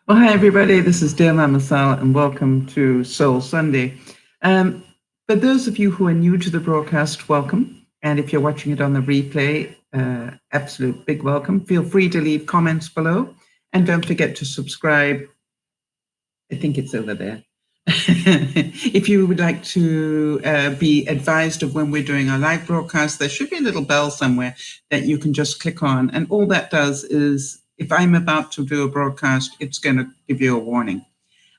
Well, hi, everybody. This is DearMamaSal, and welcome to Soul Sunday. For those of you who are new to the broadcast, welcome. And if you're watching it on the replay, absolute big welcome. Feel free to leave comments below. And don't forget to subscribe. I think it's over there. If you would like to be advised of when we're doing our live broadcast, there should be a little bell somewhere that you can just click on. And all that does is, if I'm about to do a broadcast, it's going to give you a warning.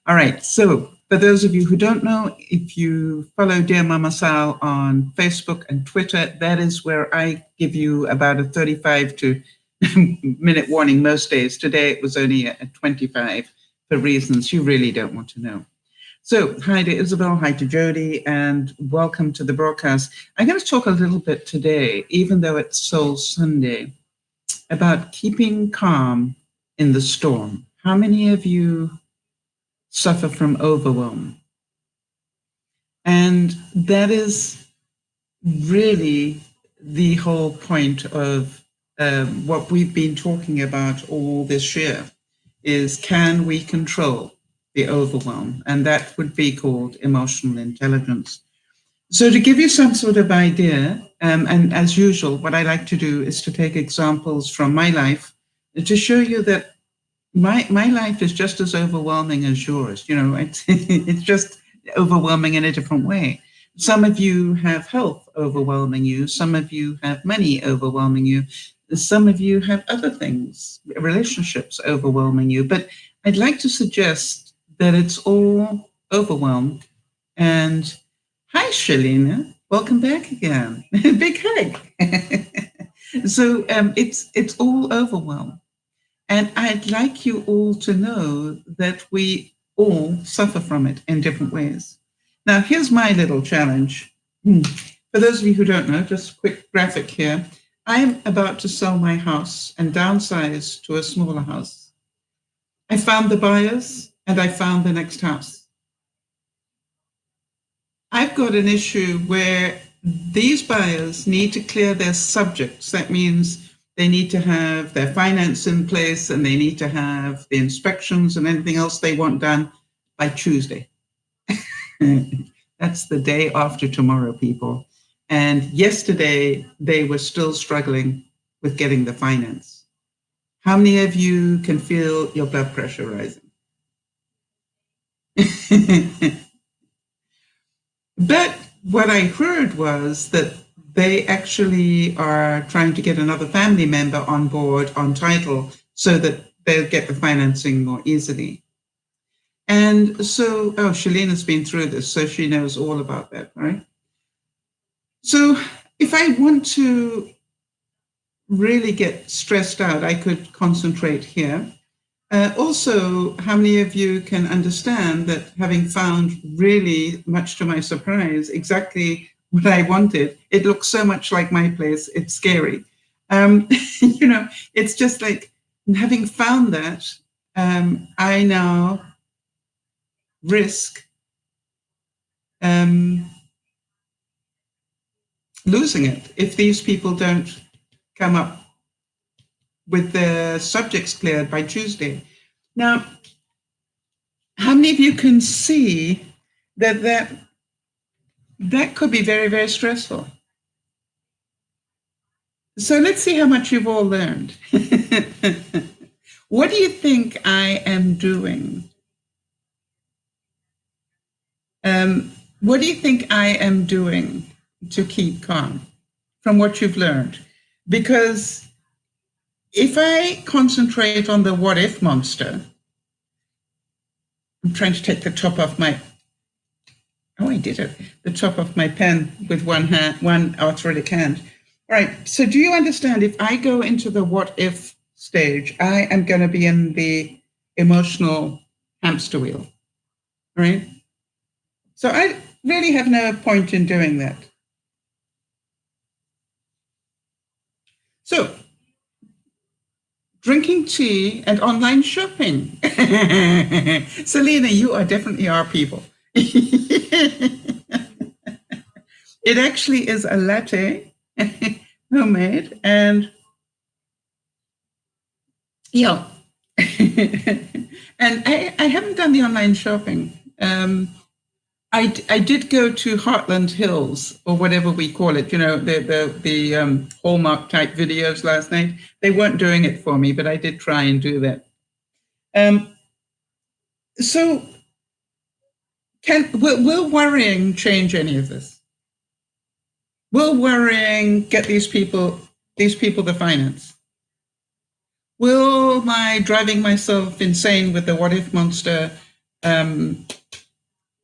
All right. So for those of you who don't know, if you follow Dear Mama Sal on Facebook and Twitter, that is where I give you about a 35 to minute warning most days. Today it was only a 25 for reasons you really don't want to know. So hi to Isabel, hi to Jody, and welcome to the broadcast. I'm going to talk a little bit today, even though it's Soul Sunday, about keeping calm in the storm. How many of you suffer from overwhelm? And that is really the whole point of what we've been talking about all this year, is can we control the overwhelm? And that would be called emotional intelligence. So to give you some sort of idea, and as usual, what I like to do is to take examples from my life to show you that my life is just as overwhelming as yours. You know, it's just overwhelming in a different way. Some of you have health overwhelming you. Some of you have money overwhelming you. Some of you have other things, relationships overwhelming you. But I'd like to suggest that it's all overwhelmed. And hi, Shalina. Welcome back again. Big hug. So it's all overwhelmed. And I'd like you all to know that we all suffer from it in different ways. Now, here's my little challenge. For those of you who don't know, just a quick graphic here. I'm about to sell my house and downsize to a smaller house. I found the buyers and I found the next house. I've got an issue where these buyers need to clear their subjects. That means they need to have their finance in place and they need to have the inspections and anything else they want done by Tuesday. That's the day after tomorrow, people. And yesterday, they were still struggling with getting the finance. How many of you can feel your blood pressure rising? But what I heard was that they actually are trying to get another family member on board on title so that they'll get the financing more easily. And so, Shalina's been through this, so she knows all about that, right? So if I want to really get stressed out, I could concentrate here. Also, how many of you can understand that having found, really, much to my surprise, exactly what I wanted, it looks so much like my place, it's scary. You know, it's just like, having found that, I now risk losing it if these people don't come up with the subjects cleared by Tuesday. Now, how many of you can see that could be very, very stressful? So let's see how much you've all learned. What do you think I am doing? What do you think I am doing to keep calm from what you've learned? Because if I concentrate on the what if monster, I'm trying to take the top off my, I did it, the top of my pen with one hand, one arthritic hand. Right, so do you understand, if I go into the what if stage, I am going to be in the emotional hamster wheel, right? So I really have no point in doing that. So, drinking tea and online shopping. Selena, you are definitely our people. It actually is a latte, homemade, and yeah. And I haven't done the online shopping. I did go to Heartland Hills, or whatever we call it, the Hallmark type videos last night. They weren't doing it for me, but I did try and do that. So will worrying change any of this? Will worrying get these people the finance? Will my driving myself insane with the what if monster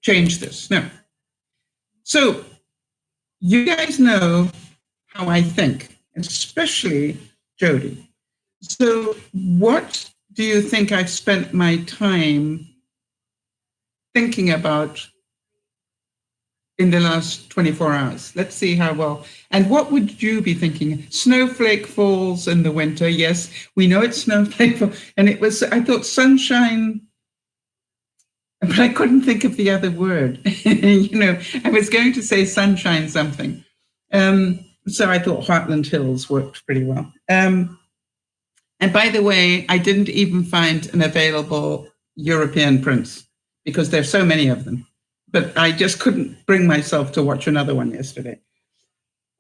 change this? No. So you guys know how I think, especially Jody. So what do you think I've spent my time thinking about in the last 24 hours? Let's see how well. And what would you be thinking? Snowflake falls in the winter. Yes, we know it's snowflake fall. And it was, I thought sunshine, but I couldn't think of the other word. I was going to say sunshine something. So I thought Heartland Hills worked pretty well. And by the way, I didn't even find an available European prince because there's so many of them. But I just couldn't bring myself to watch another one yesterday.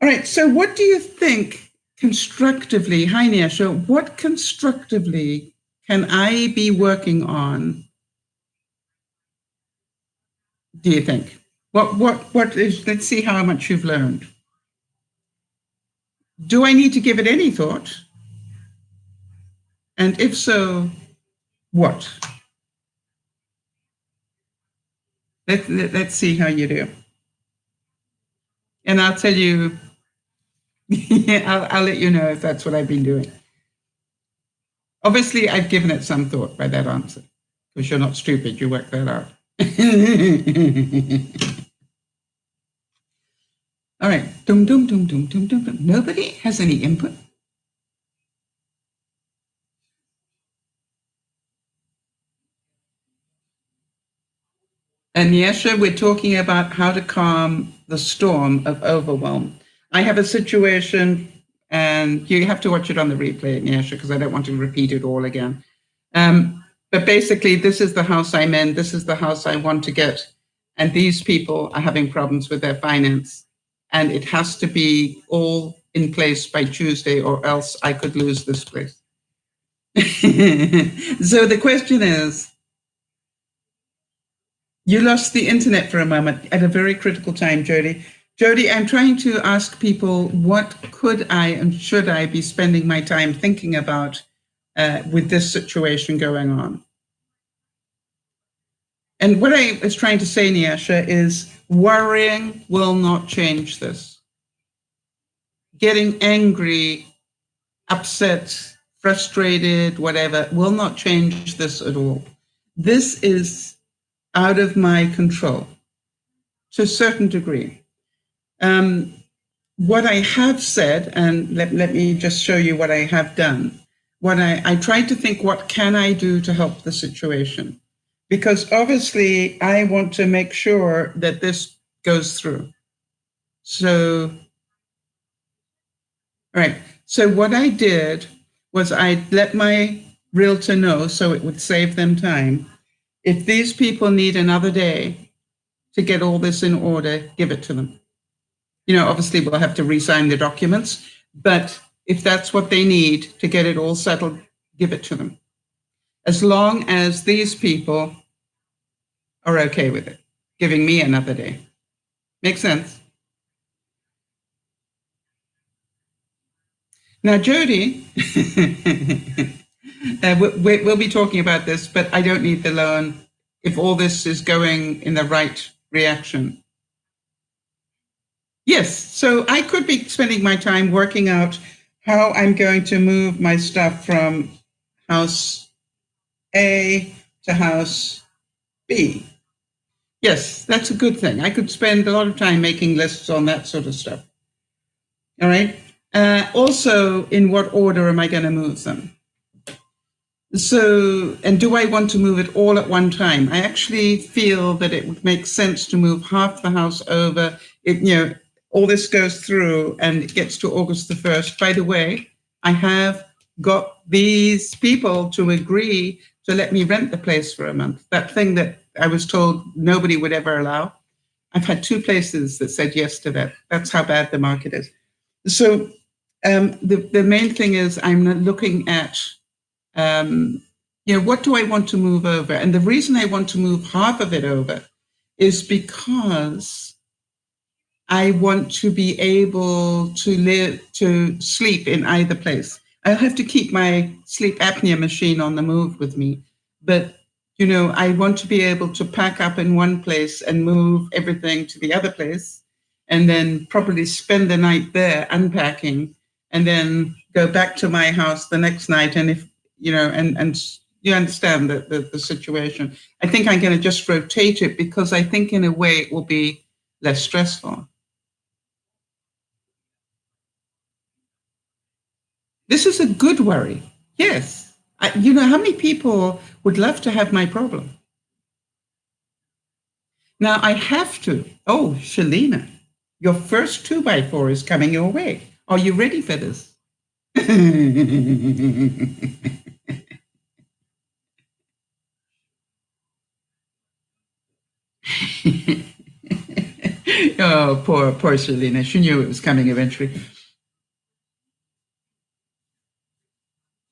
All right, so what do you think constructively, hi Nyasha, what constructively can I be working on, do you think? What is, let's see how much you've learned. Do I need to give it any thought? And if so, what? Let's see how you do. And I'll tell you, I'll let you know if that's what I've been doing. Obviously, I've given it some thought by that answer, because you're not stupid, you worked that out. All right, dum dum dum dum dum dum dum. Nobody has any input? And Nyasha, we're talking about how to calm the storm of overwhelm. I have a situation, and you have to watch it on the replay, Nyasha, because I don't want to repeat it all again. But basically, this is the house I'm in. This is the house I want to get. And these people are having problems with their finance. And it has to be all in place by Tuesday, or else I could lose this place. So the question is, you lost the internet for a moment at a very critical time, Jody. Jody, I'm trying to ask people, what could I and should I be spending my time thinking about with this situation going on? And what I was trying to say, Nyasha, is worrying will not change this. Getting angry, upset, frustrated, whatever, will not change this at all. This is out of my control to a certain degree. What I have said, and let me just show you what I have done. What I tried to think, what can I do to help the situation? Because obviously I want to make sure that this goes through. So, all right. So what I did was I let my realtor know, so it would save them time. If these people need another day to get all this in order, give it to them. Obviously we'll have to re-sign the documents, but if that's what they need to get it all settled, give it to them. As long as these people are okay with it, giving me another day. Makes sense? Now, Jody, we'll be talking about this, but I don't need the loan if all this is going in the right reaction. Yes, so I could be spending my time working out how I'm going to move my stuff from house A to house B. Yes, that's a good thing. I could spend a lot of time making lists on that sort of stuff. All right. Also, in what order am I going to move them? So, and do I want to move it all at one time? I actually feel that it would make sense to move half the house over. All this goes through and it gets to August the 1st. By the way, I have got these people to agree to let me rent the place for a month. That thing that I was told nobody would ever allow. I've had 2 places that said yes to that. That's how bad the market is. So the main thing is I'm looking at, what do I want to move over? And the reason I want to move half of it over is because I want to be able to sleep in either place. I'll have to keep my sleep apnea machine on the move with me, but I want to be able to pack up in one place and move everything to the other place, and then probably spend the night there unpacking, and then go back to my house the next night. And if and you understand the situation. I think I'm going to just rotate it because I think in a way it will be less stressful. This is a good worry. Yes. How many people would love to have my problem? Now I have to. Oh, Shalina, your first 2x4 is coming your way. Are you ready for this? Oh, poor Shalina. She knew it was coming eventually.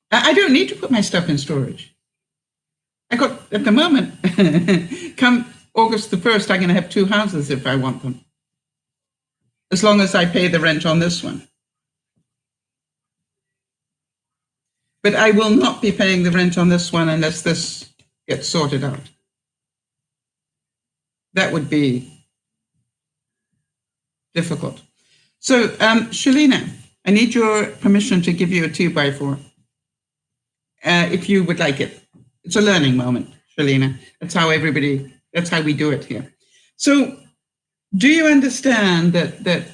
I don't need to put my stuff in storage. I got, at the moment, come August the 1st, I'm going to have 2 houses if I want them. As long as I pay the rent on this one. But I will not be paying the rent on this one unless this gets sorted out. That would be difficult. So, Shalina, I need your permission to give you a 2x4. If you would like it. It's a learning moment, Shalina. That's how we do it here. So do you understand that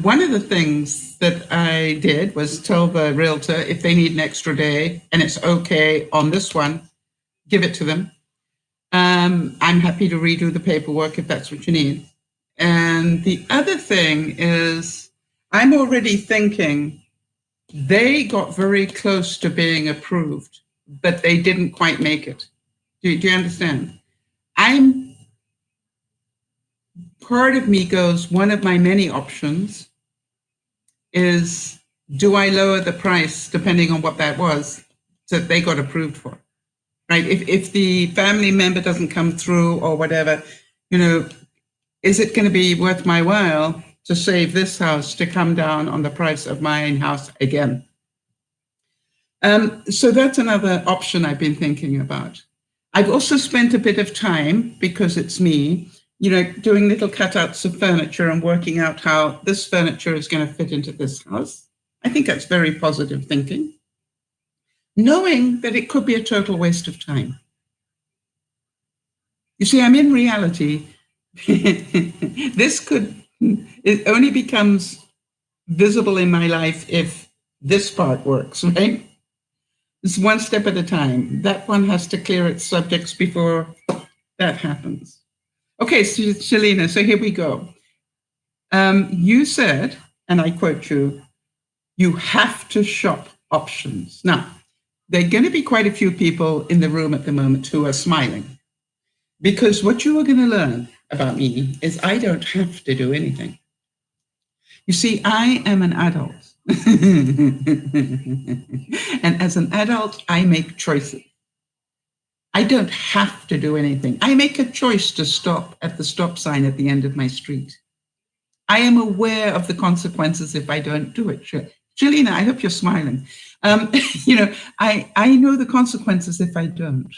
one of the things that I did was tell the realtor if they need an extra day and it's okay on this one, give it to them. I'm happy to redo the paperwork if that's what you need. And the other thing is I'm already thinking they got very close to being approved, but they didn't quite make it. Do you understand? Part of me goes, one of my many options is, do I lower the price depending on what that was that they got approved for, right? If the family member doesn't come through or whatever, is it going to be worth my while to save this house to come down on the price of my house again? So that's another option I've been thinking about. I've also spent a bit of time, because it's me, doing little cutouts of furniture and working out how this furniture is going to fit into this house. I think that's very positive thinking, knowing that it could be a total waste of time. You see, I'm in reality. It only becomes visible in my life if this part works, right? It's one step at a time. That one has to clear its subjects before that happens. Okay, so Shalina, so here we go. You said, and I quote you, you have to shop options. Now, there are going to be quite a few people in the room at the moment who are smiling, because what you are going to learn about me is I don't have to do anything. You see, I am an adult. And as an adult, I make choices. I don't have to do anything. I make a choice to stop at the stop sign at the end of my street. I am aware of the consequences if I don't do it. Jillian, I hope you're smiling. I know the consequences if I don't.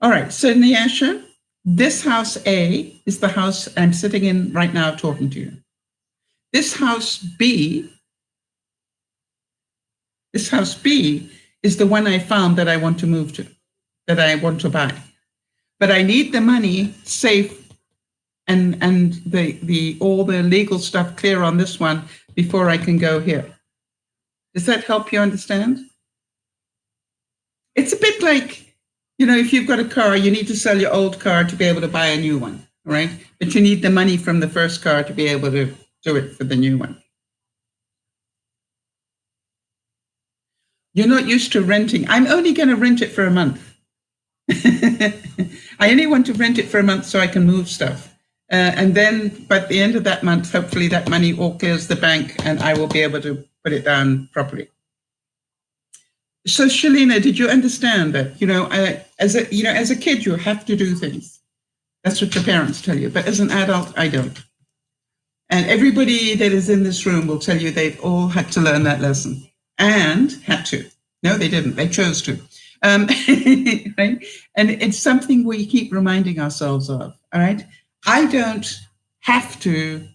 All right, so Nyasha, this house A is the house I'm sitting in right now talking to you. This house B is the one I found that I want to move to, that I want to buy. But I need the money safe and all the legal stuff clear on this one before I can go here. Does that help you understand? It's a bit like, if you've got a car, you need to sell your old car to be able to buy a new one, right? But you need the money from the first car to be able to do it for the new one. You're not used to renting. I'm only going to rent it for a month. I only want to rent it for a month so I can move stuff. And then by the end of that month, hopefully that money all clears the bank and I will be able to put it down properly. So Shalina, did you understand that, as a kid, you have to do things. That's what your parents tell you. But as an adult, I don't. And everybody that is in this room will tell you they've all had to learn that lesson and had to. No, they didn't. They chose to. Right? And it's something we keep reminding ourselves of. All right. I don't have to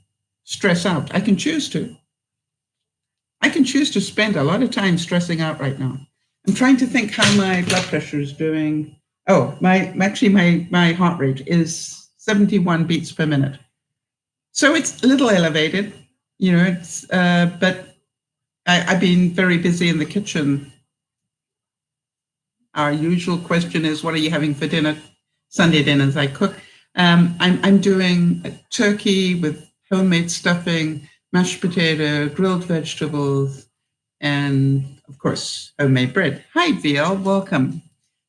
stress out. I can choose to. I can choose to spend a lot of time stressing out right now. I'm trying to think how my blood pressure is doing. Oh, my heart rate is 71 beats per minute. So it's a little elevated, but I've been very busy in the kitchen. Our usual question is, what are you having for dinner? Sunday dinners I cook. I'm doing a turkey with homemade stuffing, mashed potato, grilled vegetables, and of course, homemade bread. Hi, VL, welcome.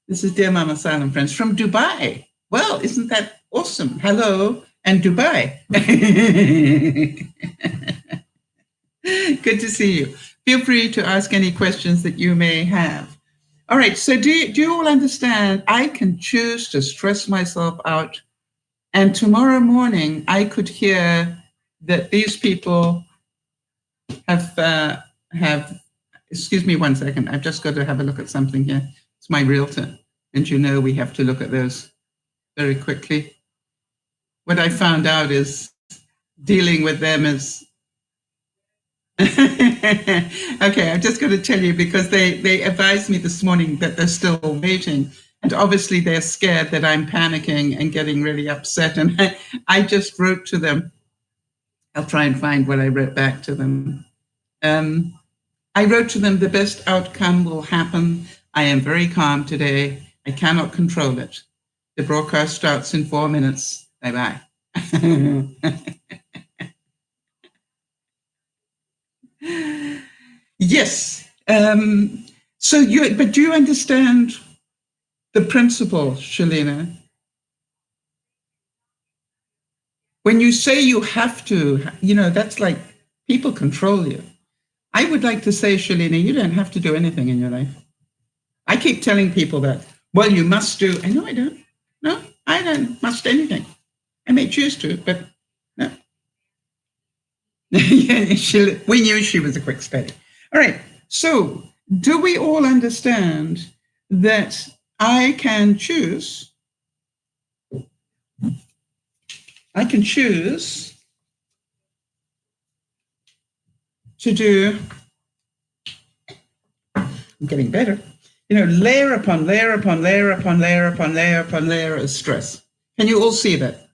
This is Dear Mama Sal and Friends from Dubai. Well, isn't that awesome? Hello, and Dubai. Good to see you. Feel free to ask any questions that you may have. All right, so do you all understand? I can choose to stress myself out, and tomorrow morning I could hear that these people have, excuse me one second, I've just got to have a look at something here. It's my realtor, and we have to look at those very quickly. What I found out is dealing with them is okay, I'm just going to tell you because they advised me this morning that they're still waiting. And obviously they're scared that I'm panicking and getting really upset. And I just wrote to them. I'll try and find what I wrote back to them. I wrote to them, the best outcome will happen. I am very calm today. I cannot control it. The broadcast starts in 4 minutes. Bye-bye. Yes. But do you understand the principle, Shalina? When you say you have to, that's like people control you. I would like to say, Shalina, you don't have to do anything in your life. I keep telling people that, well, you must do. I know I don't. No, I don't must anything. I may choose to, but no. We knew she was a quick study. All right. So do we all understand that I can choose? I can choose to do, I'm getting better, layer upon layer upon layer upon layer upon layer upon layer of stress. Can you all see that?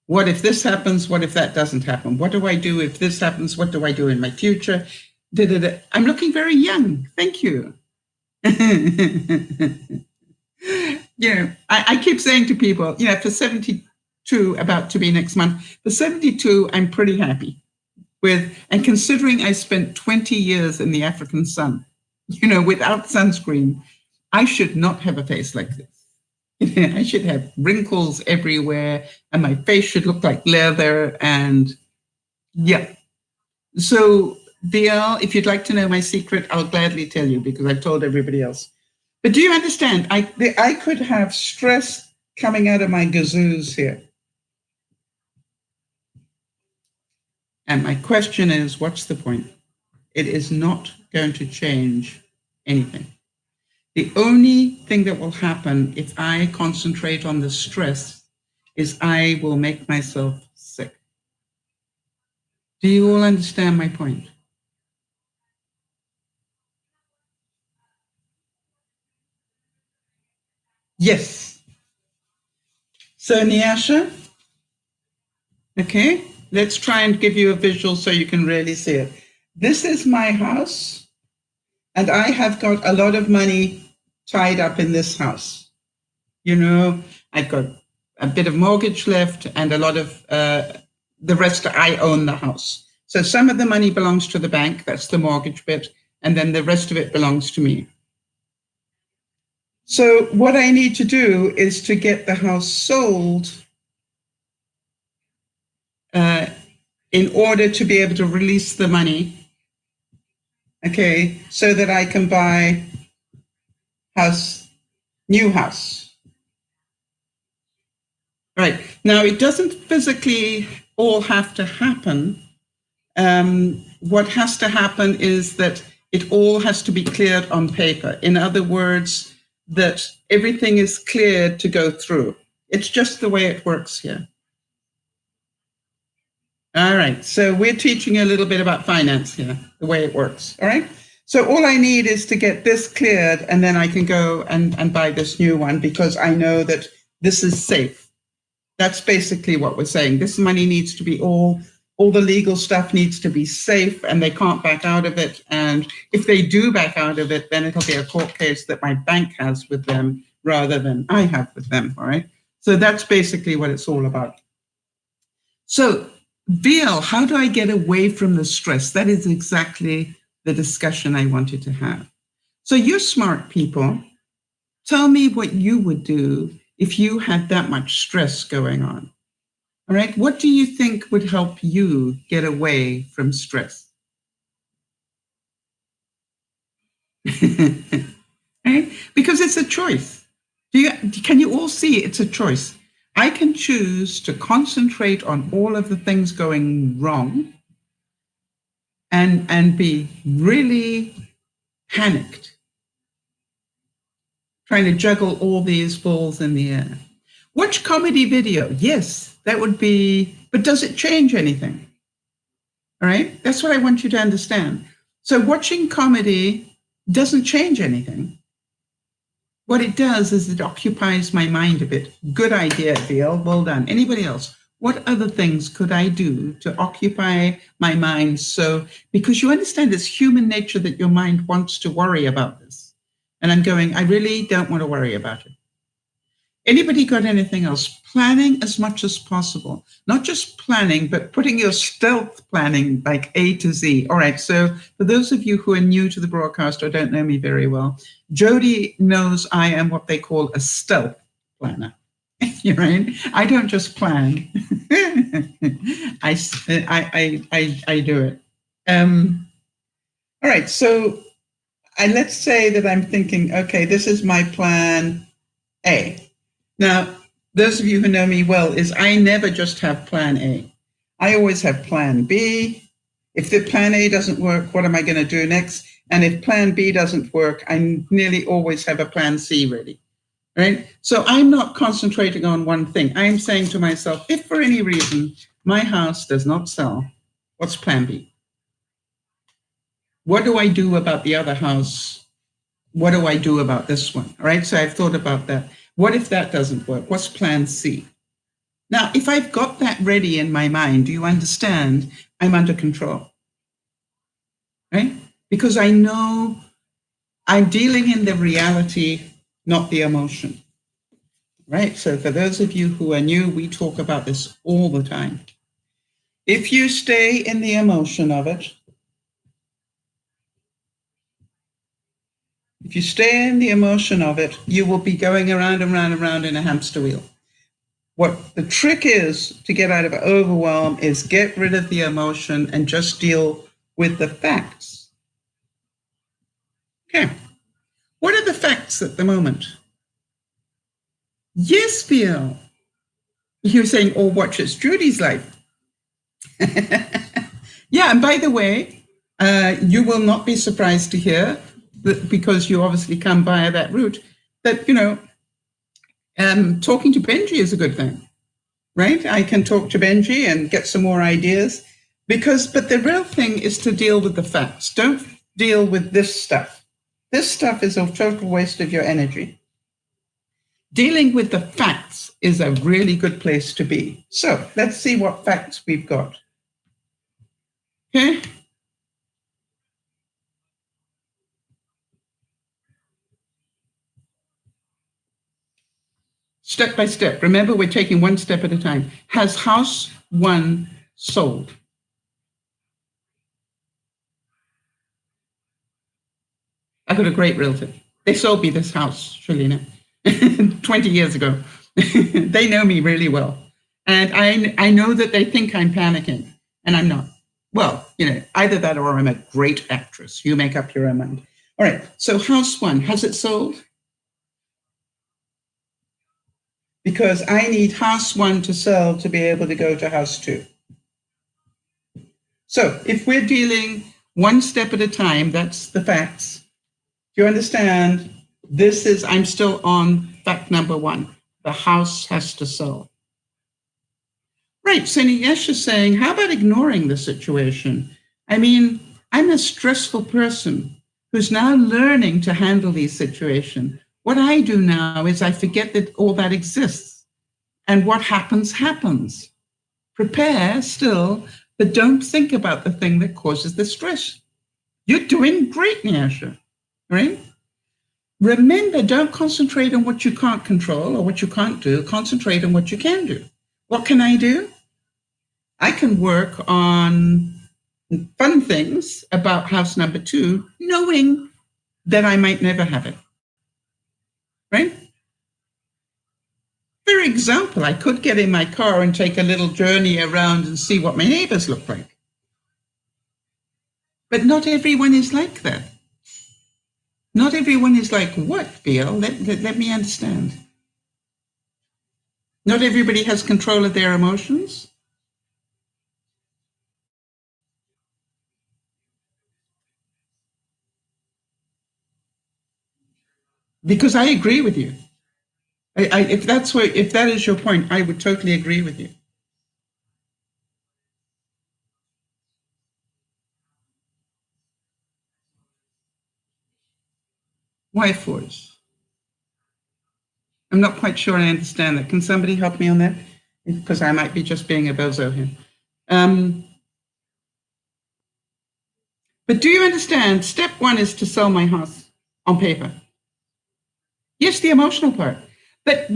What if this happens? What if that doesn't happen? What do I do if this happens? What do I do in my future? I'm looking very young. Thank you. I keep saying to people, for 72, about to be next month, for 72, I'm pretty happy with, and considering I spent 20 years in the African sun, without sunscreen, I should not have a face like this. I should have wrinkles everywhere and my face should look like leather. And yeah. So DL, if you'd like to know my secret, I'll gladly tell you because I've told everybody else. But do you understand? I could have stress coming out of my gazoos here. And my question is, what's the point? It is not going to change anything. The only thing that will happen if I concentrate on the stress is I will make myself sick. Do you all understand my point? Yes. So Nyasha, okay, let's try and give you a visual so you can really see it. This is my house, and I have got a lot of money tied up in this house. I've got a bit of mortgage left and a lot of the rest. I own the house. So some of the money belongs to the bank. That's the mortgage bit. and then the rest of it belongs to me. So what I need to do is to get the house sold in order to be able to release the money, okay, so that I can buy new house. Right. Now, it doesn't physically all have to happen. What has to happen is that it all has to be cleared on paper. In other words, that everything is cleared to go through. It's just the way it works here. All right, so we're teaching you a little bit about finance here, the way it works, all right? So all I need is to get this cleared, and then I can go and buy this new one because I know that this is safe. That's basically what we're saying. This money needs to be all the legal stuff needs to be safe, and they can't back out of it. And if they do back out of it, then it'll be a court case that my bank has with them rather than I have with them, all right? So that's basically what it's all about. So, VL, how do I get away from the stress? That is exactly the discussion I wanted to have. So you're smart people. Tell me what you would do if you had that much stress going on. All right, what do you think would help you get away from stress? Right? Because it's a choice. Can you all see it's a choice? I can choose to concentrate on all of the things going wrong and be really panicked, trying to juggle all these balls in the air. Watch comedy video. Yes, that would be, but does it change anything? All right, that's what I want you to understand. So watching comedy doesn't change anything. What it does is it occupies my mind a bit. Good idea, VL, well done. Anybody else? What other things could I do to occupy my mind? So, because you understand it's human nature that your mind wants to worry about this. And I'm going, I really don't want to worry about it. Anybody got anything else? Planning as much as possible. Not just planning, but putting your stealth planning like A to Z. All right, so for those of you who are new to the broadcast or don't know me very well, Jody knows I am what they call a stealth planner. You're right. I don't just plan. I do it. All right, so let's say that I'm thinking, okay, this is my plan A. Now, those of you who know me well, is I never just have plan A. I always have plan B. If the plan A doesn't work, what am I going to do next? And if plan B doesn't work, I nearly always have a plan C ready, right? So I'm not concentrating on one thing. I'm saying to myself, if for any reason my house does not sell, what's plan B? What do I do about the other house? What do I do about this one? All right, so I've thought about that. What if that doesn't work? What's plan C? Now, if I've got that ready in my mind, do you understand? I'm under control, right? Because I know I'm dealing in the reality, not the emotion, right? So for those of you who are new, we talk about this all the time. If you stay in the emotion of it, you will be going around and round and round in a hamster wheel. What the trick is to get out of overwhelm is get rid of the emotion and just deal with the facts. Okay. What are the facts at the moment? Yes, Bill. You're saying, oh, watch it's Judy's life. Yeah, and by the way, you will not be surprised to hear that, because you obviously come via that route, that, talking to Benji is a good thing, right? I can talk to Benji and get some more ideas but the real thing is to deal with the facts. Don't deal with this stuff. This stuff is a total waste of your energy. Dealing with the facts is a really good place to be. So let's see what facts we've got. Okay. Step by step. Remember, we're taking one step at a time. Has house one sold? I got a great realtor. They sold me this house, Shalina, 20 years ago. They know me really well. And I know that they think I'm panicking, and I'm not. Well, either that or I'm a great actress. You make up your own mind. All right, so house 1, has it sold? Because I need house 1 to sell to be able to go to house 2. So if we're dealing one step at a time, that's the facts. Do you understand? I'm still on fact number 1. The house has to sell. Right, so Niyesh is saying, how about ignoring the situation? I mean, I'm a stressful person who's now learning to handle these situations. What I do now is I forget that all that exists. And what happens, happens. Prepare still, but don't think about the thing that causes the stress. You're doing great, Niyesh, right? Remember, don't concentrate on what you can't control or what you can't do. Concentrate on what you can do. What can I do? I can work on fun things about house number 2, knowing that I might never have it, right? For example, I could get in my car and take a little journey around and see what my neighbors look like. But not everyone is like that. Not everyone is like, what, Bill? Let me understand. Not everybody has control of their emotions. Because I agree with you. If that is your point, I would totally agree with you. Why force? I'm not quite sure I understand that. Can somebody help me on that? Because I might be just being a bozo here. But do you understand? Step 1 is to sell my house on paper. Yes, the emotional part. But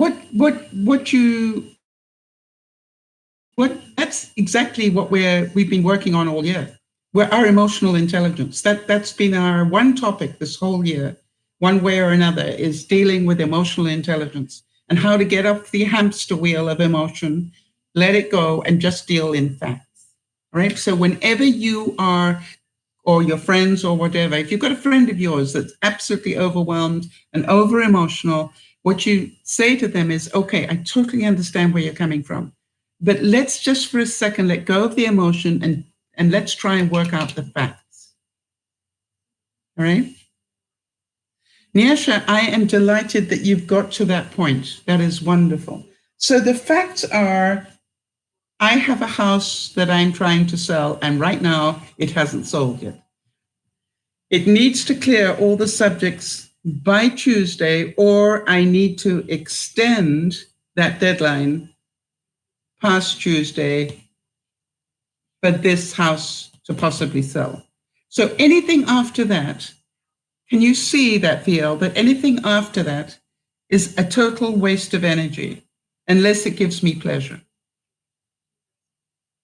that's exactly what we've been working on all year. Our emotional intelligence. That's been our one topic this whole year, one way or another, is dealing with emotional intelligence and how to get off the hamster wheel of emotion, let it go, and just deal in facts. Right? So whenever you are, or your friends or whatever, if you've got a friend of yours that's absolutely overwhelmed and over emotional, what you say to them is, okay, I totally understand where you're coming from, but let's just for a second let go of the emotion and let's try and work out the facts. All right? Niasha, I am delighted that you've got to that point. That is wonderful. So the facts are, I have a house that I'm trying to sell, and right now it hasn't sold yet. It needs to clear all the subjects by Tuesday, or I need to extend that deadline past Tuesday for this house to possibly sell. So anything after that, can you see that, Theo, that anything after that is a total waste of energy unless it gives me pleasure?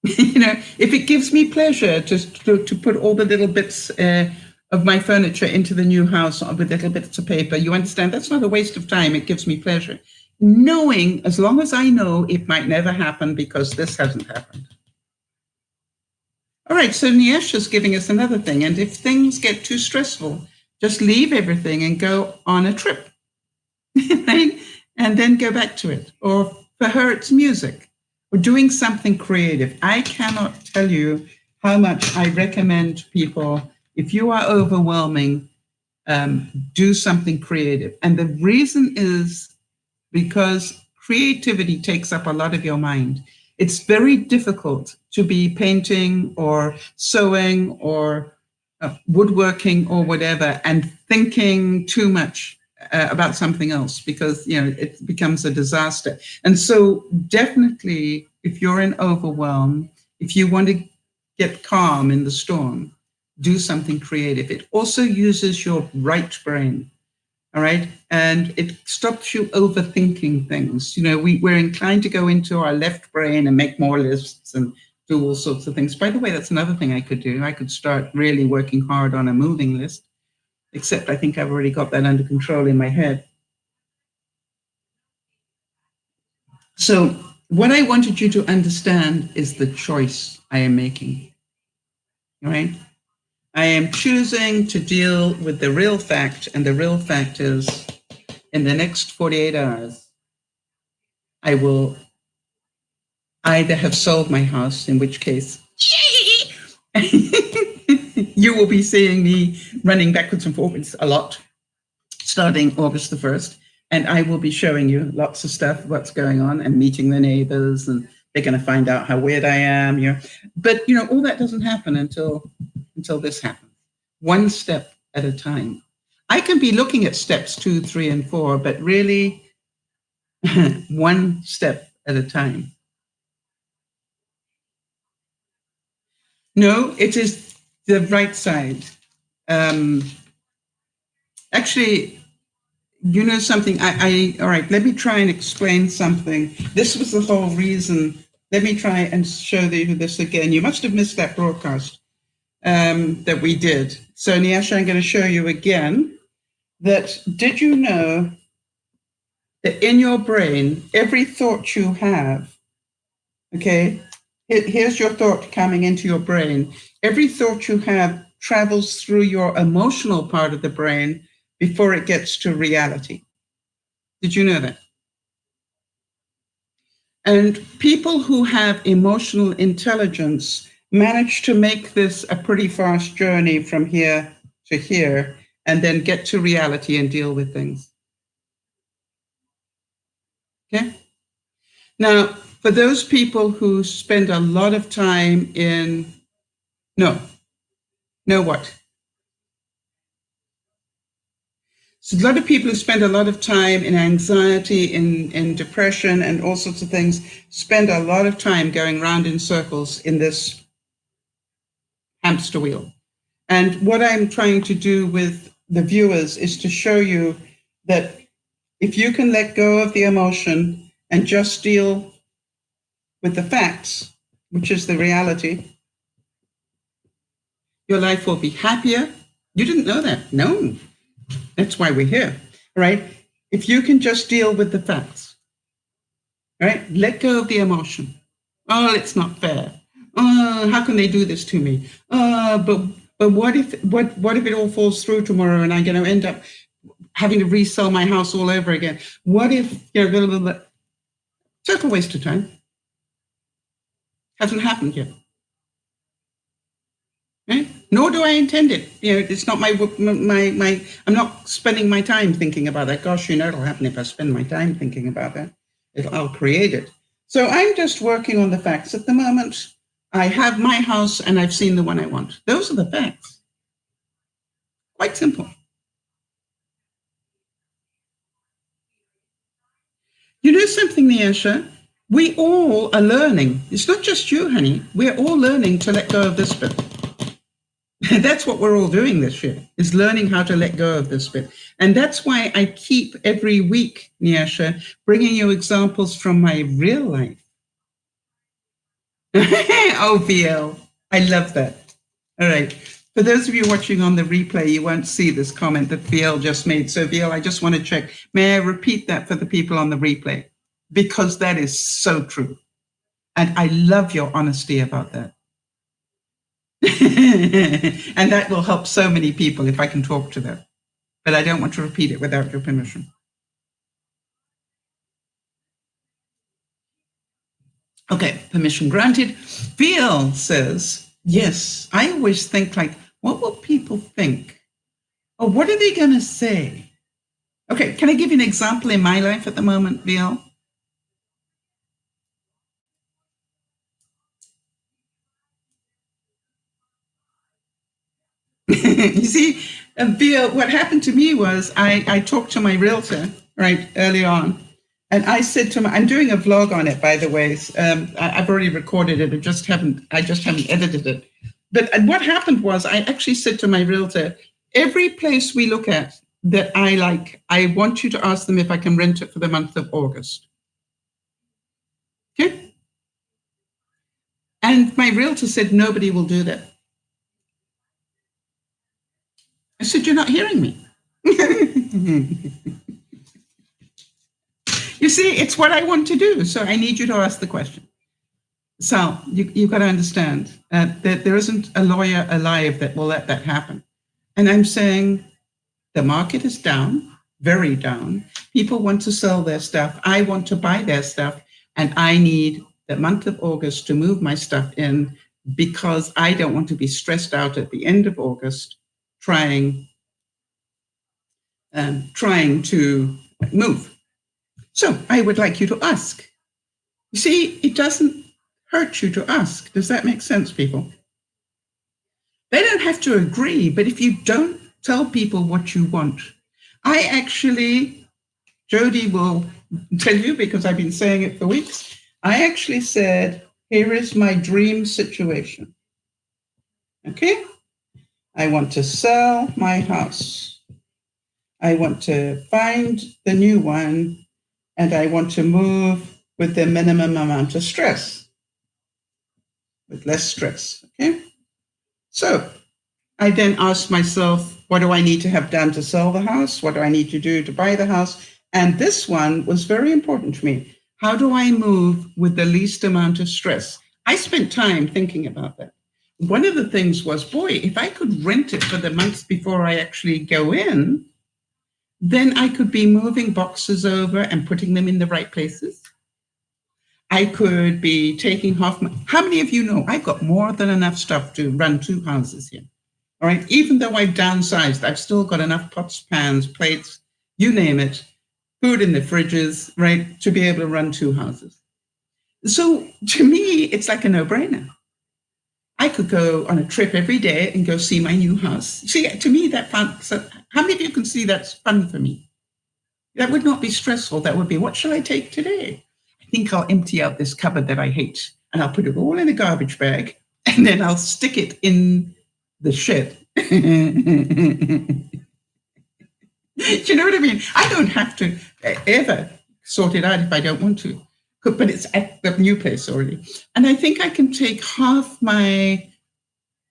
If it gives me pleasure to put all the little bits of my furniture into the new house with little bits of paper, you understand, that's not a waste of time. It gives me pleasure. Knowing, as long as I know it might never happen because this hasn't happened. All right, so Niesh is giving us another thing. And if things get too stressful, just leave everything and go on a trip, right? And then go back to it. Or for her, it's music or doing something creative. I cannot tell you how much I recommend people, if you are overwhelming, do something creative. And the reason is because creativity takes up a lot of your mind. It's very difficult to be painting or sewing or woodworking or whatever and thinking too much about something else, because it becomes a disaster. And so definitely, if you're in overwhelm, if you want to get calm in the storm, do something creative. It also uses your right brain. All right. And it stops you overthinking things. We're inclined to go into our left brain and make more lists and do all sorts of things. By the way, that's another thing I could do. I could start really working hard on a moving list. except I think I've already got that under control in my head. So what I wanted you to understand is the choice I am making, all right? I am choosing to deal with the real fact, and the real fact is in the next 48 hours, I will either have sold my house, in which case, you will be seeing me running backwards and forwards a lot, starting August the 1st. And I will be showing you lots of stuff, what's going on, and meeting the neighbors, and they're going to find out how weird I am. But all that doesn't happen until this happens. One step at a time. I can be looking at steps 2, 3, and 4, but really one step at a time. No, it is the right side. Actually, something, all right, let me try and explain something. This was the whole reason. Let me try and show you this again. You must have missed that broadcast that we did. So, Nyasha, I'm going to show you again that, did you know that in your brain, every thought you have, okay, here's your thought coming into your brain. Every thought you have travels through your emotional part of the brain before it gets to reality. Did you know that? And people who have emotional intelligence manage to make this a pretty fast journey from here to here and then get to reality and deal with things. Okay? Now, for those people who spend a lot of time in, no what? So a lot of people who spend a lot of time in anxiety, in depression, and all sorts of things, spend a lot of time going round in circles in this hamster wheel. And what I'm trying to do with the viewers is to show you that if you can let go of the emotion and just deal with the facts, which is the reality, your life will be happier. You didn't know that? No. That's why we're here, right? If you can just deal with the facts, right? Let go of the emotion. Oh, it's not fair. Oh, how can they do this to me? But what if it all falls through tomorrow and I'm going to end up having to resell my house all over again? What if blah, blah, blah. Total waste of time. Hasn't happened yet. Right? Nor do I intend it. It's not my. I'm not spending my time thinking about that. Gosh, it'll happen if I spend my time thinking about that. I'll create it. So I'm just working on the facts at the moment. I have my house and I've seen the one I want. Those are the facts. Quite simple. You know something, Nyasha? We all are learning. It's not just you, honey. We're all learning to let go of this bit. That's what we're all doing this year, is learning how to let go of this bit. And that's why I keep every week, Nyasha, bringing you examples from my real life. Oh, VL, I love that. All right. For those of you watching on the replay, you won't see this comment that VL just made. So VL, I just want to check. May I repeat that for the people on the replay? Because that is so true. And I love your honesty about that. And that will help so many people if I can talk to them. But I don't want to repeat it without your permission. Okay, permission granted. VL says, yes, I always think like, what will people think? Or what are they going to say? Okay, can I give you an example in my life at the moment, VL? You see, VL, what happened to me was I talked to my realtor, right, early on. And I said to him, I'm doing a vlog on it, by the way. I've already recorded it. I just haven't edited it. But what happened was I actually said to my realtor, every place we look at that I like, I want you to ask them if I can rent it for the month of August. Okay? And my realtor said, nobody will do that. I said, you're not hearing me. You see, it's what I want to do. So I need you to ask the question. So you've got to understand that there isn't a lawyer alive that will let that happen. And I'm saying the market is down, very down. People want to sell their stuff. I want to buy their stuff. And I need the month of August to move my stuff in because I don't want to be stressed out at the end of August trying to move. So I would like you to ask. You see, it doesn't hurt you to ask. Does that make sense, people? They don't have to agree, but if you don't tell people what you want, I actually, Jody will tell you because I've been saying it for weeks, I actually said, here is my dream situation. Okay? I want to sell my house. I want to find the new one, and I want to move with the minimum amount of stress, with less stress, okay? So I then asked myself, what do I need to have done to sell the house? What do I need to do to buy the house? And this one was very important to me. How do I move with the least amount of stress? I spent time thinking about that. One of the things was, boy, if I could rent it for the months before I actually go in, then I could be moving boxes over and putting them in the right places. I could be taking half my, how many of you know I've got more than enough stuff to run 2 houses here? All right, even though I've downsized, I've still got enough pots, pans, plates, you name it, food in the fridges, right, to be able to run 2 houses. So to me, it's like a no-brainer. I could go on a trip every day and go see my new house. See, to me, that fun. So how many of you can see that's fun for me? That would not be stressful. That would be, what shall I take today? I think I'll empty out this cupboard that I hate, and I'll put it all in a garbage bag, and then I'll stick it in the shed. Do you know what I mean? I don't have to ever sort it out if I don't want to, but it's at the new place already. And I think I can take half my,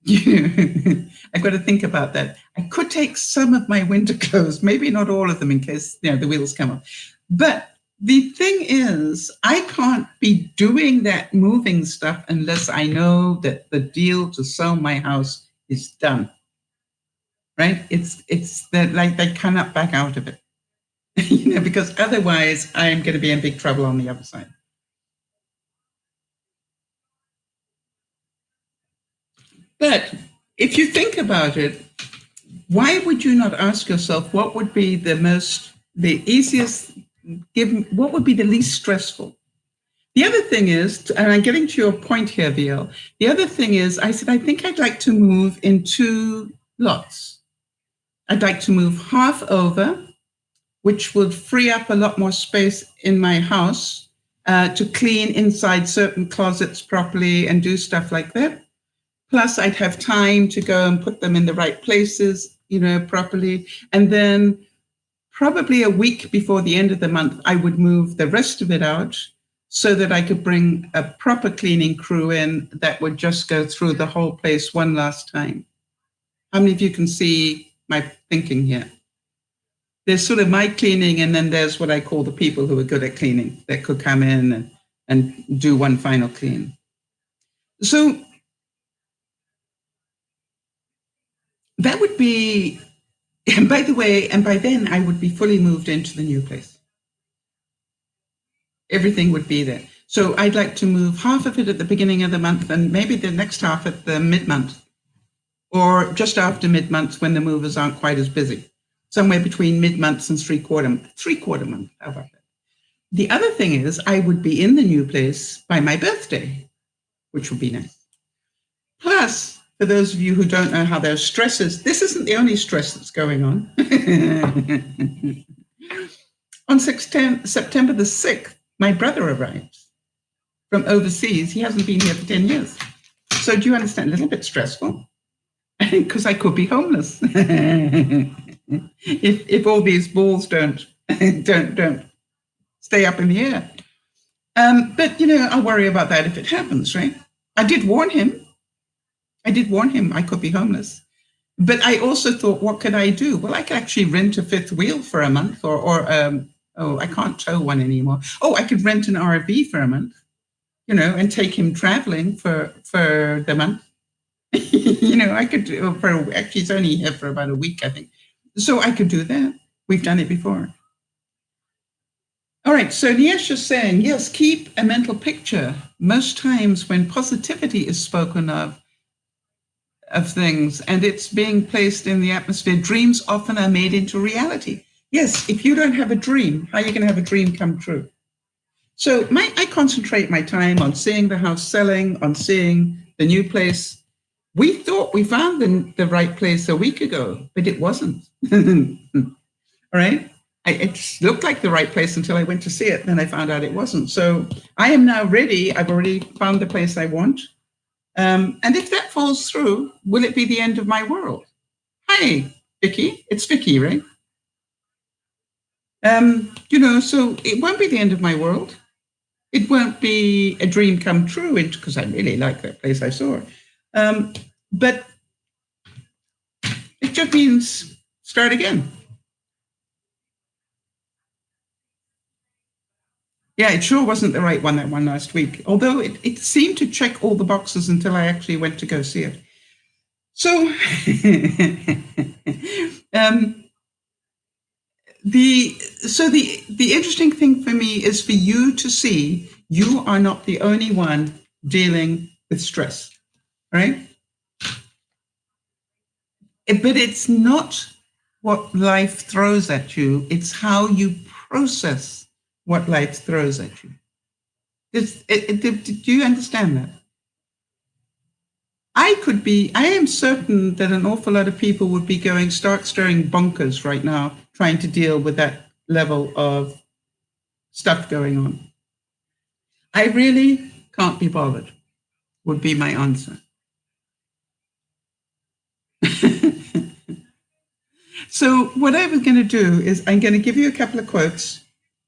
I've got to think about that. I could take some of my winter clothes, maybe not all of them in case the wheels come off. But the thing is, I can't be doing that moving stuff unless I know that the deal to sell my house is done. Right? It's that, like, they cannot back out of it, because otherwise I'm going to be in big trouble on the other side. But if you think about it, why would you not ask yourself what would be the easiest, what would be the least stressful? The other thing is, and I'm getting to your point here, VL, the other thing is, I said, I think I'd like to move in 2 lots. I'd like to move half over, which would free up a lot more space in my house to clean inside certain closets properly and do stuff like that. Plus, I'd have time to go and put them in the right places, properly. And then probably a week before the end of the month, I would move the rest of it out so that I could bring a proper cleaning crew in that would just go through the whole place one last time. How many of you can see my thinking here? There's sort of my cleaning, and then there's what I call the people who are good at cleaning that could come in and do one final clean. So that would be, and by the way, and by then I would be fully moved into the new place. Everything would be there. So I'd like to move half of it at the beginning of the month and maybe the next half at the mid-month, or just after mid-month when the movers aren't quite as busy. Somewhere between mid-month and three-quarter month. How about that? The other thing is I would be in the new place by my birthday, which would be nice. Plus, for those of you who don't know how there's stresses, this isn't the only stress that's going on. On September the 6th, my brother arrives from overseas. He hasn't been here for 10 years. So do you understand? A little bit stressful. Because I could be homeless if all these balls don't stay up in the air. But I'll worry about that if it happens, right? I did warn him I could be homeless. But I also thought, what could I do? Well, I could actually rent a fifth wheel for a month, or I can't tow one anymore. Oh, I could rent an RV for a month, and take him traveling for the month. I could do actually it's only here for about a week, I think. So I could do that. We've done it before. All right, so Niesh is saying, yes, keep a mental picture. Most times when positivity is spoken of things and it's being placed in the atmosphere, dreams often are made into reality. Yes, if you don't have a dream, how are you going to have a dream come true? So I concentrate my time on seeing the house selling, on seeing the new place. We thought we found the right place a week ago, but it wasn't. All right. It looked like the right place until I went to see it. Then I found out it wasn't. So I am now ready. I've already found the place I want. And if that falls through, will it be the end of my world? Hi, Vicky. It's Vicky, right? So it won't be the end of my world. It won't be a dream come true, because I really like that place I saw. But it just means start again. Yeah, it sure wasn't the right one, that one last week, although it seemed to check all the boxes until I actually went to go see it. So the interesting thing for me is for you to see you are not the only one dealing with stress, right? But it's not what life throws at you, it's how you process what life throws at you. Do you understand that? I am certain that an awful lot of people would be start stirring bonkers right now, trying to deal with that level of stuff going on. I really can't be bothered, would be my answer. So what I was going to do is I'm going to give you a couple of quotes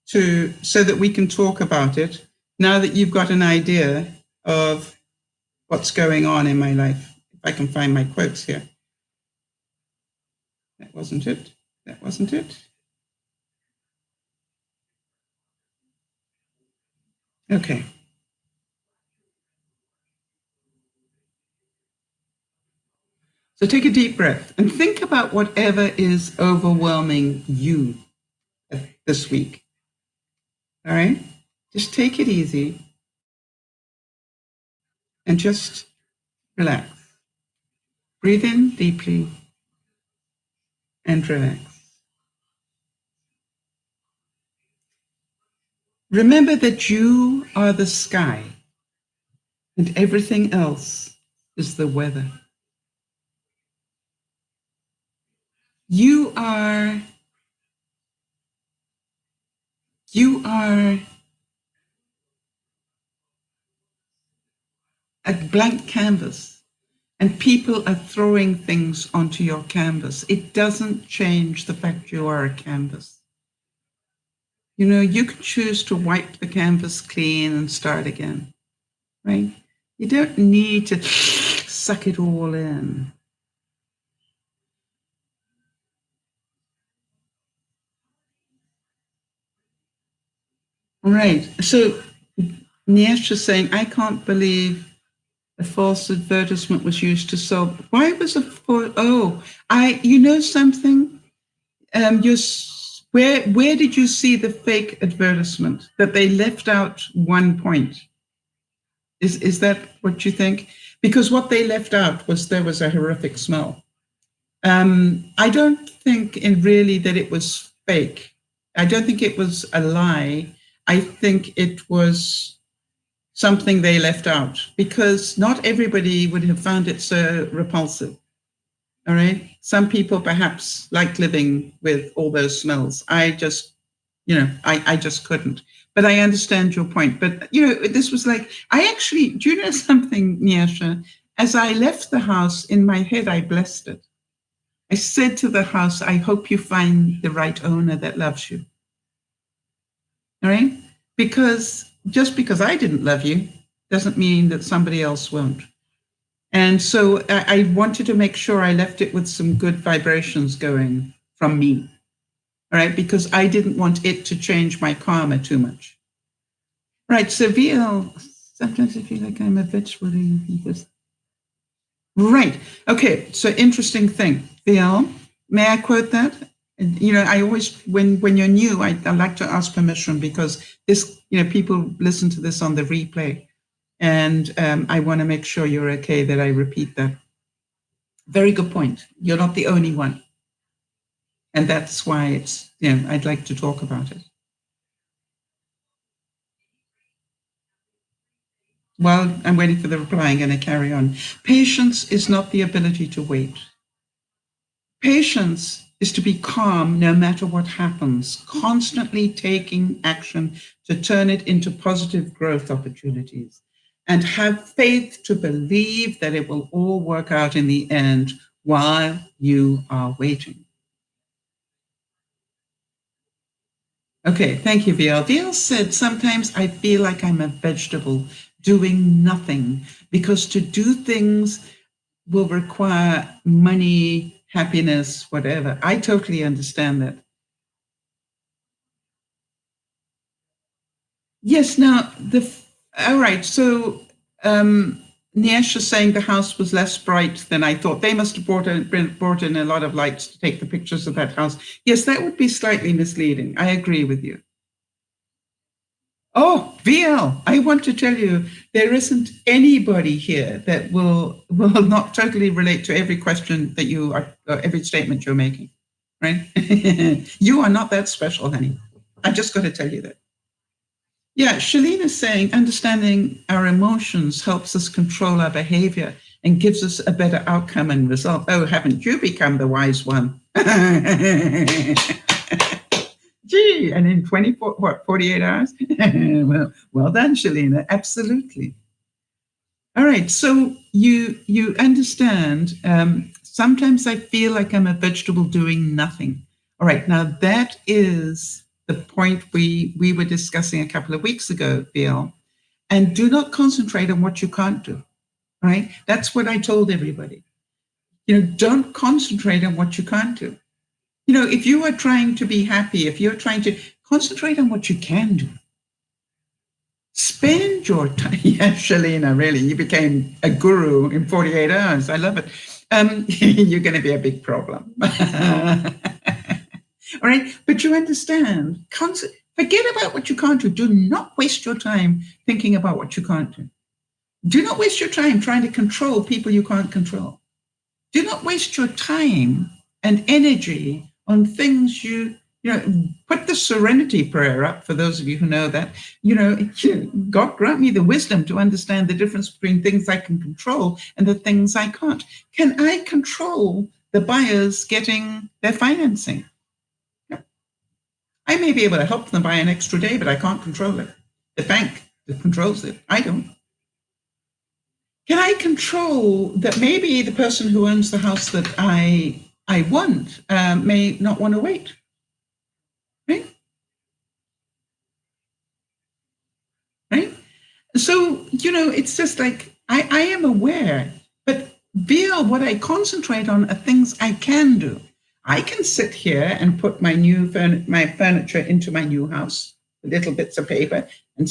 so that we can talk about it now that you've got an idea of what's going on in my life. If I can find my quotes here. That wasn't it. That wasn't it. Okay. So take a deep breath and think about whatever is overwhelming you this week. All right? Just take it easy and just relax. Breathe in deeply and relax. Remember that you are the sky and everything else is the weather. You are a blank canvas, and people are throwing things onto your canvas. It doesn't change the fact you are a canvas. You can choose to wipe the canvas clean and start again, right? You don't need to suck it all in. Right. So Niesh is saying, I can't believe a false advertisement was used to sell. Why was a false? Oh, something? Where did you see the fake advertisement that they left out one point? Is that what you think? Because what they left out was there was a horrific smell. I don't think really that it was fake. I don't think it was a lie. I think it was something they left out because not everybody would have found it so repulsive. All right. Some people perhaps like living with all those smells. I just couldn't. But I understand your point. But, this was like, do you know something, Nyasha? As I left the house, in my head, I blessed it. I said to the house, I hope you find the right owner that loves you. All right? Because just because I didn't love you doesn't mean that somebody else won't. And so I wanted to make sure I left it with some good vibrations going from me, all right, because I didn't want it to change my karma too much. Right, so VL, sometimes I feel like I'm a vegetable because... Right, okay, so interesting thing. VL, may I quote that? You know, I always, when you're new, I like to ask permission because this, you know, people listen to this on the replay. And I want to make sure you're okay that I repeat that. Very good point. You're not the only one. And that's why it's, you know, I'd like to talk about it. While I'm waiting for the reply, I'm going to carry on. Patience is not the ability to wait. Patience is to be calm no matter what happens, constantly taking action to turn it into positive growth opportunities, and have faith to believe that it will all work out in the end while you are waiting. Okay, thank you, VL. VL said, sometimes I feel like I'm a vegetable doing nothing because to do things will require money, happiness, whatever. I totally understand that. Yes, now, all right, so Niesh is saying the house was less bright than I thought. They must have brought in a lot of lights to take the pictures of that house. Yes, that would be slightly misleading. I agree with you. Oh, VL, I want to tell you, there isn't anybody here that will not totally relate to every question that you are, every statement you're making, right? You are not that special, honey. I just got to tell you that. Yeah, Shalene is saying understanding our emotions helps us control our behavior and gives us a better outcome and result. Oh, haven't you become the wise one? Gee, and in 48 hours? well done, Shalina. Absolutely. All right, so you understand, sometimes I feel like I'm a vegetable doing nothing. All right, now that is the point we were discussing a couple of weeks ago, Bill. And do not concentrate on what you can't do, right? That's what I told everybody. You know, don't concentrate on what you can't do. You know, if you are trying to be happy, if you're trying to concentrate on what you can do, spend your time. Yeah, Shalina, really, you became a guru in 48 hours. I love it. You're going to be a big problem. All right, but you understand, forget about what you can't do. Do not waste your time thinking about what you can't do. Do not waste your time trying to control people you can't control. Do not waste your time and energy on things you know, put the serenity prayer up for those of you who know that. You know, God grant me the wisdom to understand the difference between things I can control and the things I can't. Can I control the buyers getting their financing? No. I may be able to help them buy an extra day, but I can't control it. The bank that controls it, I don't. Can I control that maybe the person who owns the house that I want may not want to wait? Right? Right? So, you know, it's just like I am aware, but via what I concentrate on are things I can do. I can sit here and put my my furniture into my new house, little bits of paper and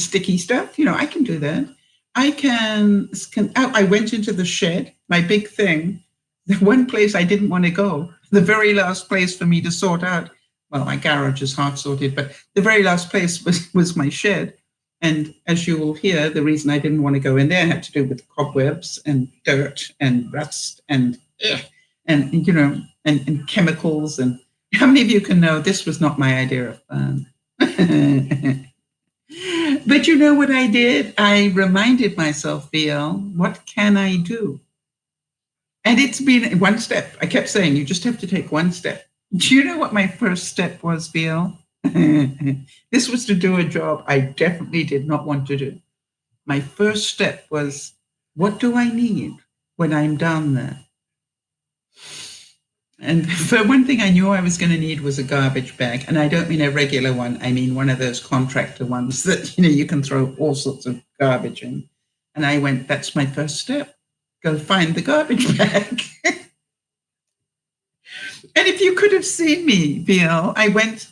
sticky stuff. You know, I can do that. I can I went into the shed, my big thing, the one place I didn't want to go, the very last place for me to sort out. Well, my garage is half sorted, but the very last place was my shed. And as you will hear, the reason I didn't want to go in there had to do with cobwebs and dirt and rust and you know, and chemicals. And how many of you can know this was not my idea of fun? But you know what I did? I reminded myself, VL, what can I do? And it's been one step. I kept saying, you just have to take one step. Do you know what my first step was, VL? This was to do a job I definitely did not want to do. My first step was, what do I need when I'm down there? And for one thing I knew I was going to need was a garbage bag. And I don't mean a regular one. I mean one of those contractor ones that, you know, you can throw all sorts of garbage in. And I went, that's my first step. go find the garbage bag. And if you could have seen me, Bill, I went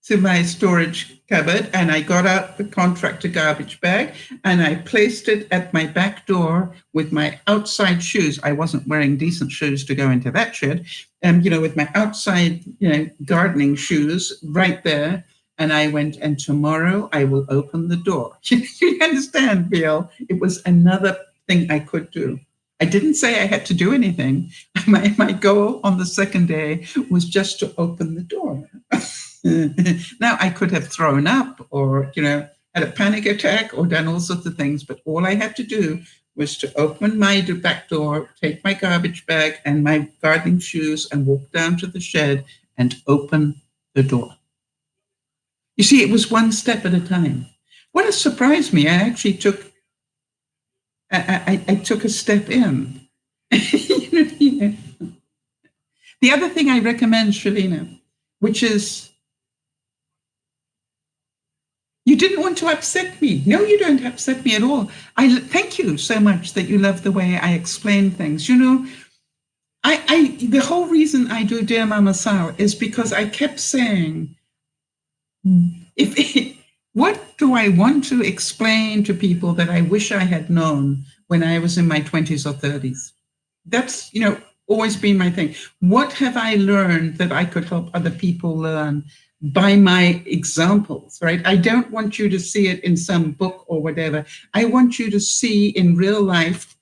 to my storage cupboard and I got out the contractor garbage bag and I placed it at my back door with my outside shoes. I wasn't wearing decent shoes to go into that shed. With my outside, gardening shoes right there. And I went, and tomorrow I will open the door. You understand, Bill? It was another thing I could do. I didn't say I had to do anything. My goal on the second day was just to open the door. Now, I could have thrown up or, had a panic attack or done all sorts of things, but all I had to do was to open my back door, take my garbage bag and my gardening shoes and walk down to the shed and open the door. You see, it was one step at a time. What has surprised me, I actually took a step in. The other thing I recommend, Shalina, which is, you didn't want to upset me. No, you don't upset me at all. I thank you so much that you love the way I explain things. The whole reason I do Dear Mama Sal is because I kept saying, what do I want to explain to people that I wish I had known when I was in my 20s or 30s? That's, always been my thing. What have I learned that I could help other people learn by my examples, right? I don't want you to see it in some book or whatever. I want you to see in real life,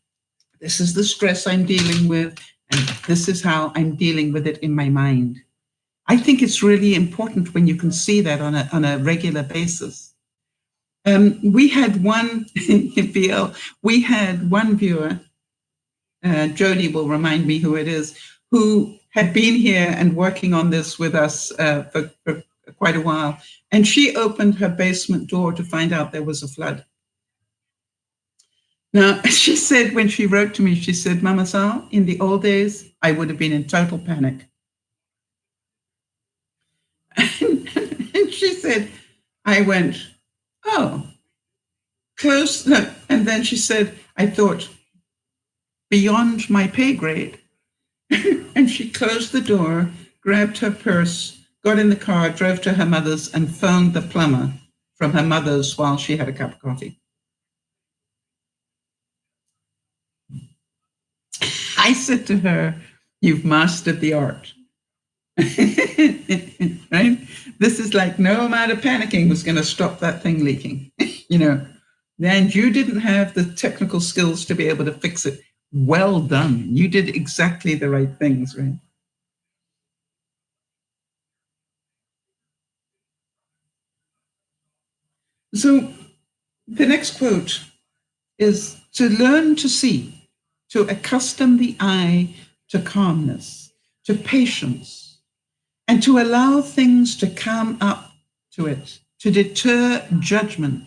this is the stress I'm dealing with, and this is how I'm dealing with it in my mind. I think it's really important when you can see that on a regular basis. We had one viewer, Jody will remind me who it is, who had been here and working on this with us for quite a while. And she opened her basement door to find out there was a flood. Now, she said, when she wrote to me, she said, Mama Sal, in the old days, I would have been in total panic. And she said, I went, oh, close. No. And then she said, I thought, beyond my pay grade. And she closed the door, grabbed her purse, got in the car, drove to her mother's and phoned the plumber from her mother's while she had a cup of coffee. I said to her, you've mastered the art. Right? This is like no amount of panicking was going to stop that thing leaking. And you didn't have the technical skills to be able to fix it. Well done. You did exactly the right things, right? So the next quote is, to learn to see, to accustom the eye to calmness, to patience, and to allow things to come up to it, to deter judgment,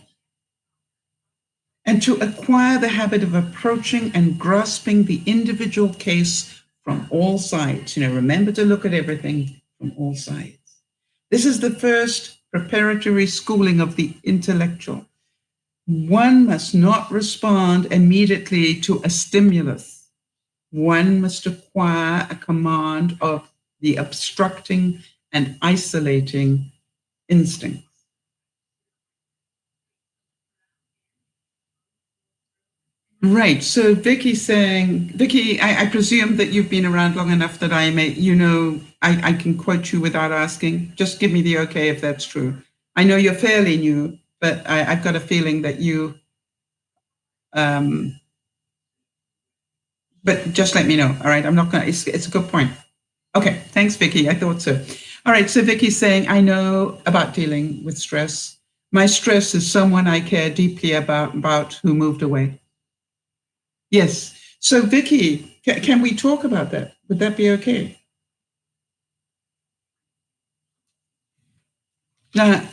and to acquire the habit of approaching and grasping the individual case from all sides. Remember to look at everything from all sides. This is the first preparatory schooling of the intellectual. One must not respond immediately to a stimulus. One must acquire a command of the obstructing and isolating instinct. Right. So Vicky's saying, Vicky, I presume that you've been around long enough that I can quote you without asking. Just give me the okay if that's true. I know you're fairly new, but I've got a feeling that you, but just let me know. All right. I'm not going to, it's a good point. Okay. Thanks, Vicky. I thought so. All right. So Vicky's saying, I know about dealing with stress. My stress is someone I care deeply about who moved away. Yes. So, Vicky, can we talk about that? Would that be okay? Now,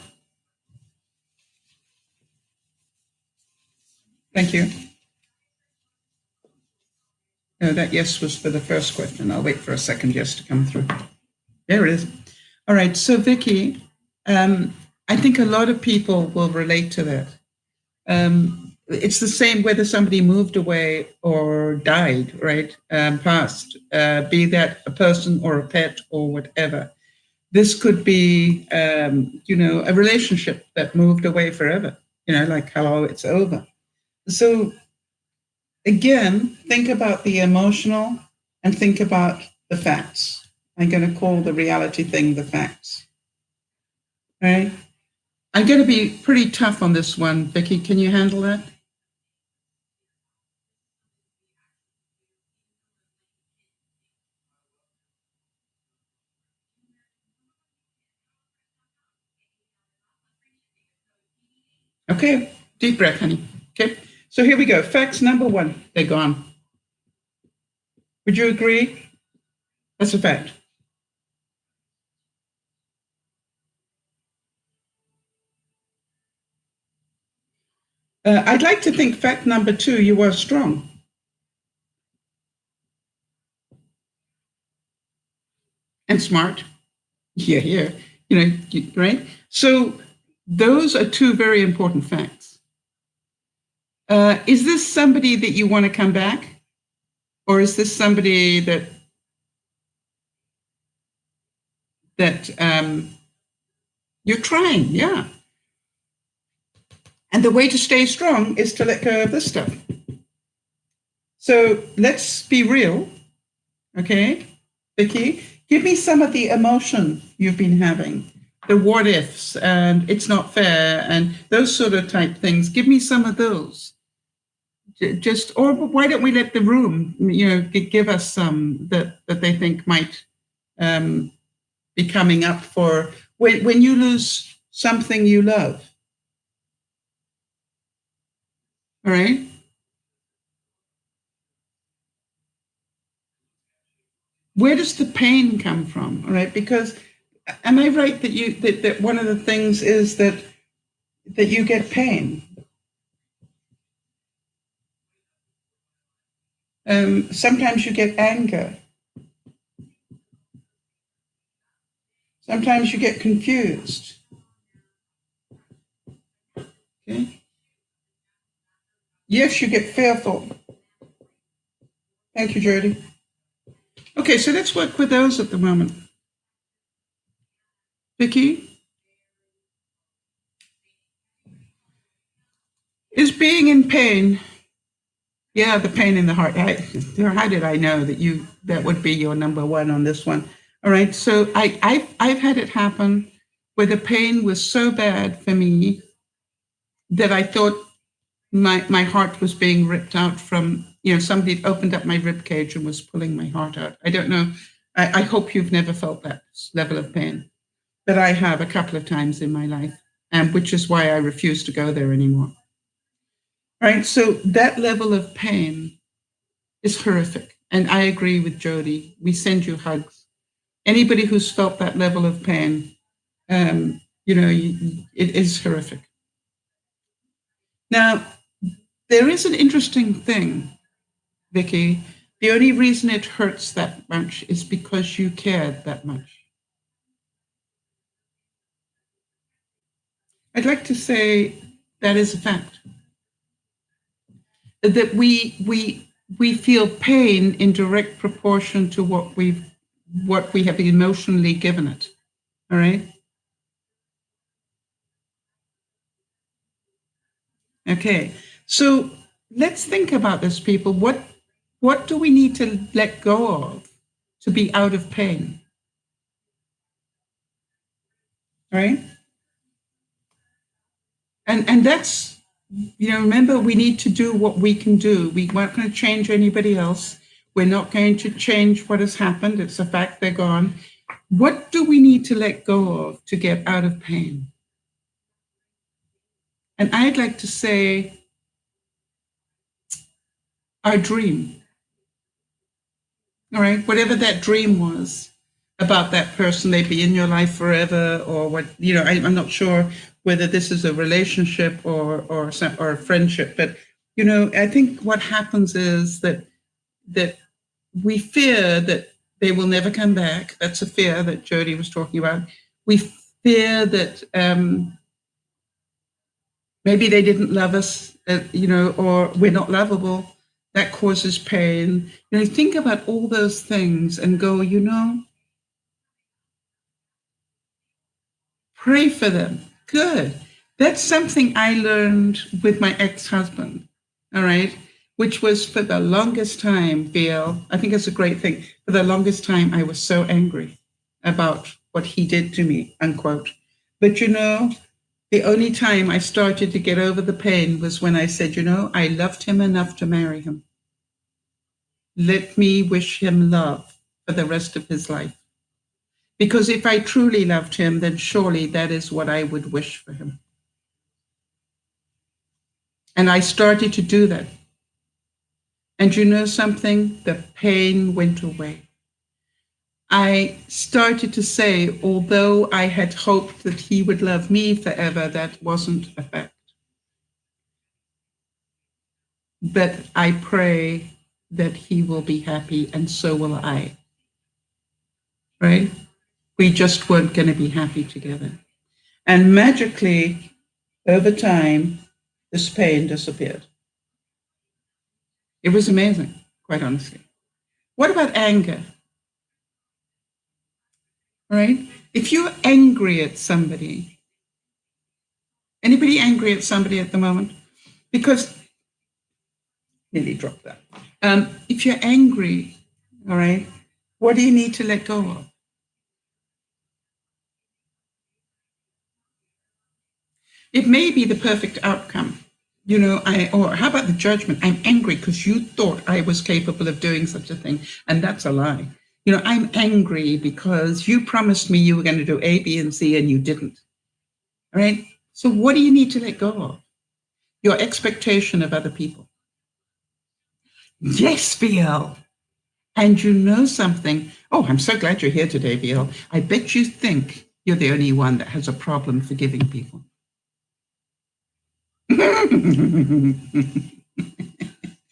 thank you. No, that yes was for the first question. I'll wait for a second yes to come through. There it is. All right. So, Vicky, I think a lot of people will relate to that. it's the same whether somebody moved away or died, right? Passed, be that a person or a pet or whatever. This could be, a relationship that moved away forever, like, hello, it's over. So again, think about the emotional and think about the facts. I'm going to call the reality thing the facts. Right? I'm going to be pretty tough on this one, Vicky. Can you handle that? Okay, deep breath, honey. Okay, so here we go. Facts number one, they're gone. Would you agree? That's a fact. I'd like to think fact number two, you were strong. And smart. Yeah. Right? So those are two very important facts. Is this somebody that you want to come back? Or is this somebody that you're trying? Yeah. And the way to stay strong is to let go of this stuff. So let's be real. Okay, Vicky, give me some of the emotion you've been having, the what ifs and it's not fair and those sort of type things. Give me some of those. Or why don't we let the room, give us some that they think might be coming up for when you lose something you love. All right. Where does the pain come from? All right, because am I right that one of the things is that you get pain? Sometimes you get anger. Sometimes you get confused. Okay. Yes, you get fearful. Thank you, Jody. Okay, so let's work with those at the moment. Vicky? Is being in pain, yeah, the pain in the heart. How did I know that would be your number one on this one? All right, so I've had it happen where the pain was so bad for me that I thought my heart was being ripped out from, somebody had opened up my rib cage and was pulling my heart out. I don't know. I hope you've never felt that level of pain, but I have a couple of times in my life, which is why I refuse to go there anymore. Right? So that level of pain is horrific. And I agree with Jody. We send you hugs. Anybody who's felt that level of pain, it is horrific. Now, there is an interesting thing, Vicky. The only reason it hurts that much is because you cared that much. I'd like to say that is a fact. That we feel pain in direct proportion to what we have emotionally given it. All right. Okay. So let's think about this, people. What do we need to let go of to be out of pain? Right? And that's, remember, we need to do what we can do. We weren't going to change anybody else. We're not going to change what has happened. It's a fact, they're gone. What do we need to let go of to get out of pain? And I'd like to say our dream. All right, whatever that dream was about that person, they'd be in your life forever, or what, I'm not sure whether this is a relationship or a friendship, but I think what happens is that we fear that they will never come back. That's a fear that Jody was talking about. We fear that Maybe they didn't love us, or we're not lovable. That causes pain. Think about all those things and go, pray for them. Good. That's something I learned with my ex-husband, all right, which was for the longest time, Bill, I think it's a great thing. For the longest time, I was so angry about what he did to me, unquote. But the only time I started to get over the pain was when I said, I loved him enough to marry him. Let me wish him love for the rest of his life. Because if I truly loved him, then surely that is what I would wish for him. And I started to do that. And something? The pain went away. I started to say, although I had hoped that he would love me forever, that wasn't a fact. But I pray that he will be happy, and so will I. Right? We just weren't going to be happy together. And magically, over time, this pain disappeared. It was amazing, quite honestly. What about anger? Right? If you're angry at somebody, anybody angry at somebody at the moment? Because, nearly dropped that. If you're angry, all right, what do you need to let go of? It may be the perfect outcome. Or how about the judgment? I'm angry because you thought I was capable of doing such a thing. And that's a lie. I'm angry because you promised me you were going to do A, B, and C, and you didn't. All right? So what do you need to let go of? Your expectation of other people. Yes, VL. And something. Oh, I'm so glad you're here today, VL. I bet you think you're the only one that has a problem forgiving people.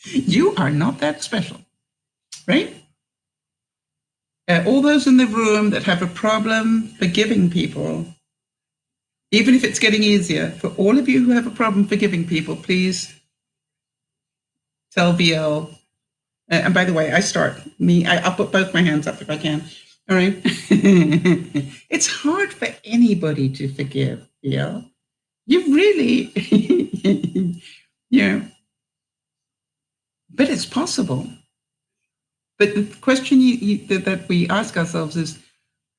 You are not that special, right? All those in the room that have a problem forgiving people, even if it's getting easier, for all of you who have a problem forgiving people, please tell VL. And by the way, I'll put both my hands up if I can. All right. It's hard for anybody to forgive, VL. You really, but it's possible. But the question that we ask ourselves is,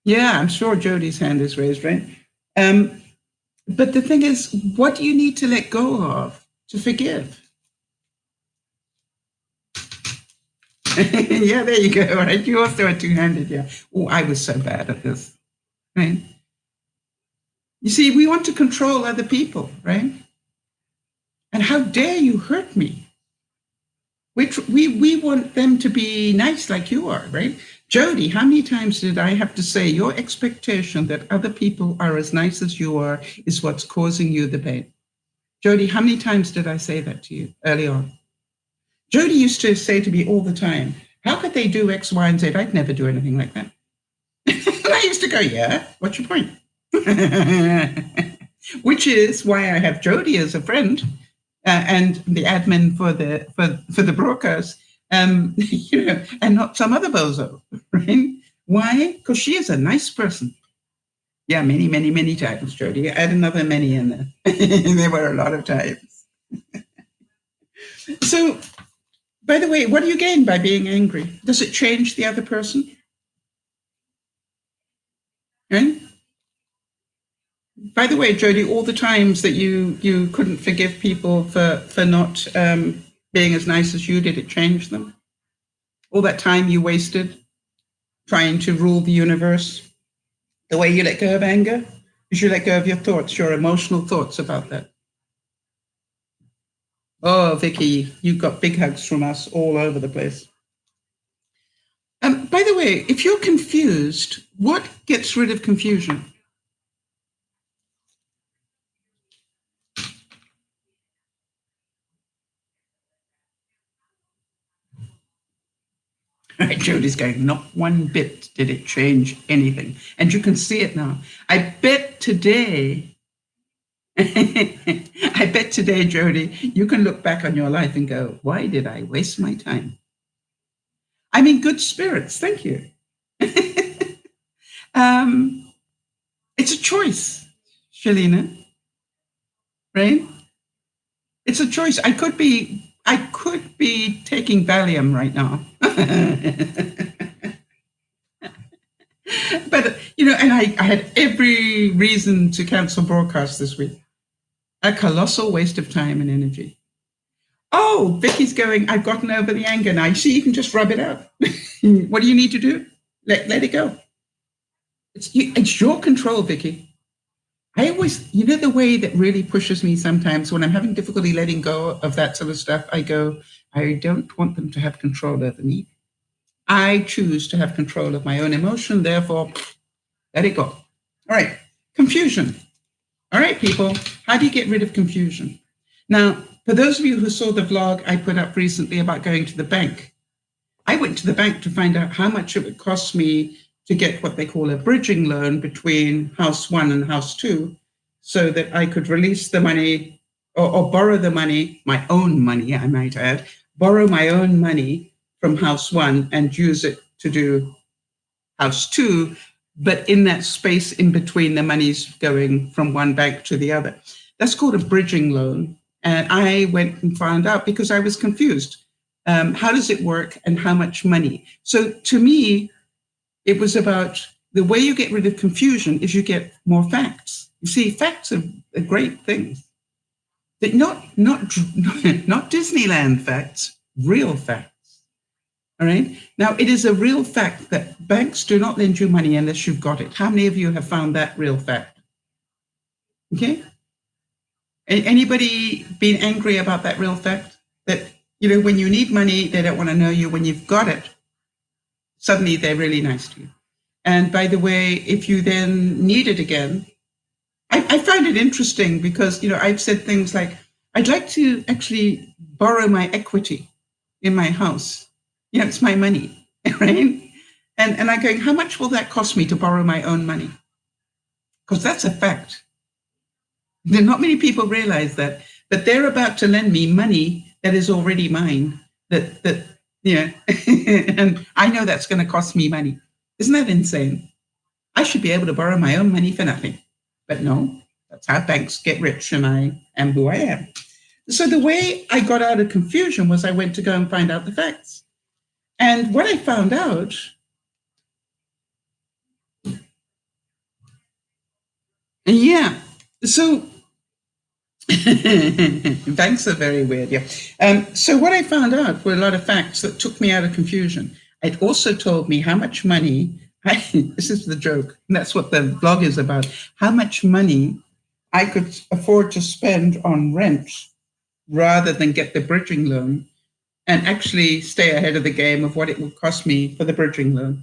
yeah, I'm sure Jody's hand is raised, right? But the thing is, what do you need to let go of to forgive? Yeah, there you go, right? You also are two-handed, yeah. Oh, I was so bad at this, right? You see, we want to control other people, right? And how dare you hurt me? We want them to be nice like you are, right? Jody, how many times did I have to say your expectation that other people are as nice as you are is what's causing you the pain? Jody, how many times did I say that to you early on? Jody used to say to me all the time, how could they do X, Y, and Z? I'd never do anything like that. And I used to go, yeah, what's your point? Which is why I have Jody as a friend and the admin for the broadcast, and not some other bozo, right? Why? Because she is a nice person. Yeah, many, many, many times, Jody. Add another many in there. There were a lot of times. So, by the way, what do you gain by being angry? Does it change the other person? Right? By the way, Jody, all the times that you couldn't forgive people for not being as nice as you, did it change them? All that time you wasted trying to rule the universe, the way you let go of anger is you let go of your thoughts, your emotional thoughts about that. Oh, Vicky, you got big hugs from us all over the place. By the way, if you're confused, what gets rid of confusion? Right, Jody's going, not one bit did it change anything. And you can see it now. I bet today I bet today, Jody, you can look back on your life and go, why did I waste my time? I'm in good spirits. Thank you. It's a choice, Shalina, right? It's a choice. I could be taking Valium right now. But, and I had every reason to cancel broadcast this week. A colossal waste of time and energy. Oh, Vicky's going, I've gotten over the anger now. You see, you can just rub it out. What do you need to do? Let it go. It's your control, Vicky. I always, the way that really pushes me sometimes when I'm having difficulty letting go of that sort of stuff, I go, I don't want them to have control over me. I choose to have control of my own emotion, therefore, let it go. All right, confusion. All right, people, how do you get rid of confusion? Now, for those of you who saw the vlog I put up recently about going to the bank, I went to the bank to find out how much it would cost me to get what they call a bridging loan between house one and house two, so that I could release the money or borrow the money, my own money, I might add, borrow my own money from house one and use it to do house two, but in that space in between the money's going from one bank to the other. That's called a bridging loan. And I went and found out because I was confused. How does it work and how much money? So to me, it was about the way you get rid of confusion is you get more facts. You see, facts are great things. But not Disneyland facts, real facts. All right. Now, it is a real fact that banks do not lend you money unless you've got it. How many of you have found that real fact? Okay. Anybody been angry about that real fact? That, when you need money, they don't want to know you. When you've got it, suddenly they're really nice to you. And by the way, if you then need it again, I find it interesting because, I've said things like, I'd like to actually borrow my equity in my house. It's my money, right? And I'm going, how much will that cost me to borrow my own money? Because that's a fact. Not many people realize that they're about to lend me money that is already mine. And I know that's going to cost me money. Isn't that insane? I should be able to borrow my own money for nothing. But no, that's how banks get rich, and I am who I am. So the way I got out of confusion was I went to go and find out the facts. And what I found out, so banks are very weird, so what I found out were a lot of facts that took me out of confusion. It also told me how much money, this is the joke, and that's what the blog is about, how much money I could afford to spend on rent rather than get the bridging loan and actually stay ahead of the game of what it would cost me for the bridging loan.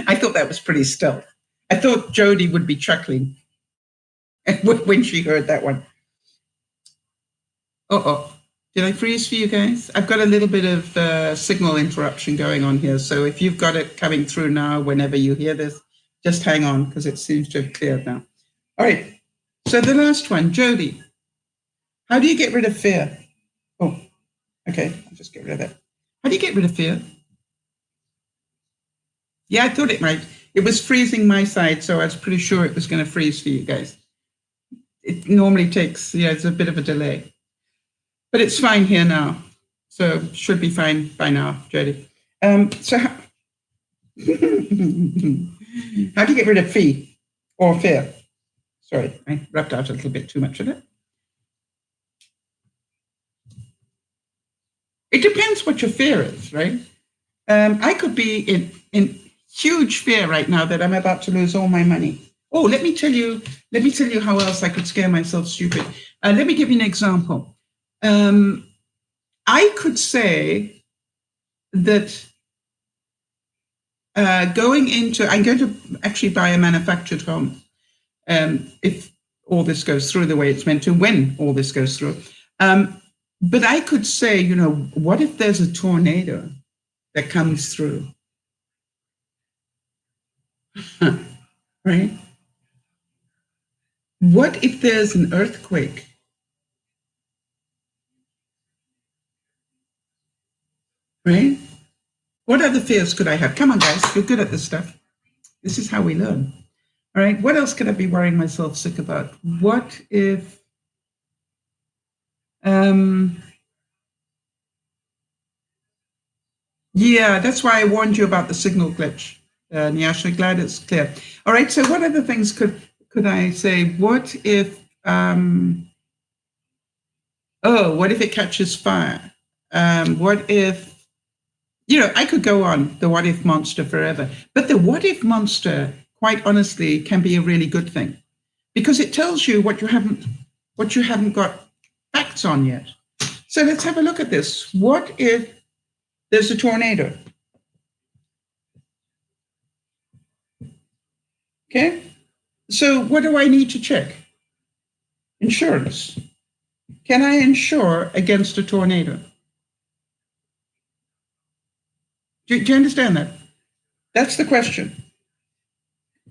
I thought that was pretty stealth. I thought Jody would be chuckling when she heard that one. Did I freeze for you guys? I've got a little bit of signal interruption going on here. So if you've got it coming through now, whenever you hear this, just hang on because it seems to have cleared now. All right. So the last one, Jody, how do you get rid of fear? Oh, okay. I'll just get rid of that. How do you get rid of fear? Yeah, I thought it might. It was freezing my side, so I was pretty sure it was going to freeze for you guys. It normally takes, it's a bit of a delay. But it's fine here now. So should be fine by now, Jody. So how do you get rid of fee or fear? Sorry, I rubbed out a little bit too much of it. It depends what your fear is, right? I could be in huge fear right now that I'm about to lose all my money. Oh, let me tell you how else I could scare myself stupid. Let me give you an example. I could say that I'm going to actually buy a manufactured home if all this goes through the way it's meant to, when all this goes through. But I could say, what if there's a tornado that comes through? Right? What if there's an earthquake? Right? What other fears could I have? Come on, guys, you're good at this stuff. This is how we learn. All right, what else could I be worrying myself sick about? What if, yeah, that's why I warned you about the signal glitch, Nyasha, glad it's clear. All right, so what other things could I say? What if, what if it catches fire? What if, I could go on the what if monster forever, but the what if monster, quite honestly, can be a really good thing because it tells you what you haven't got facts on yet. So let's have a look at this. What if there's a tornado? Okay. So what do I need to check? Insurance. Can I insure against a tornado? Do you understand that? That's the question.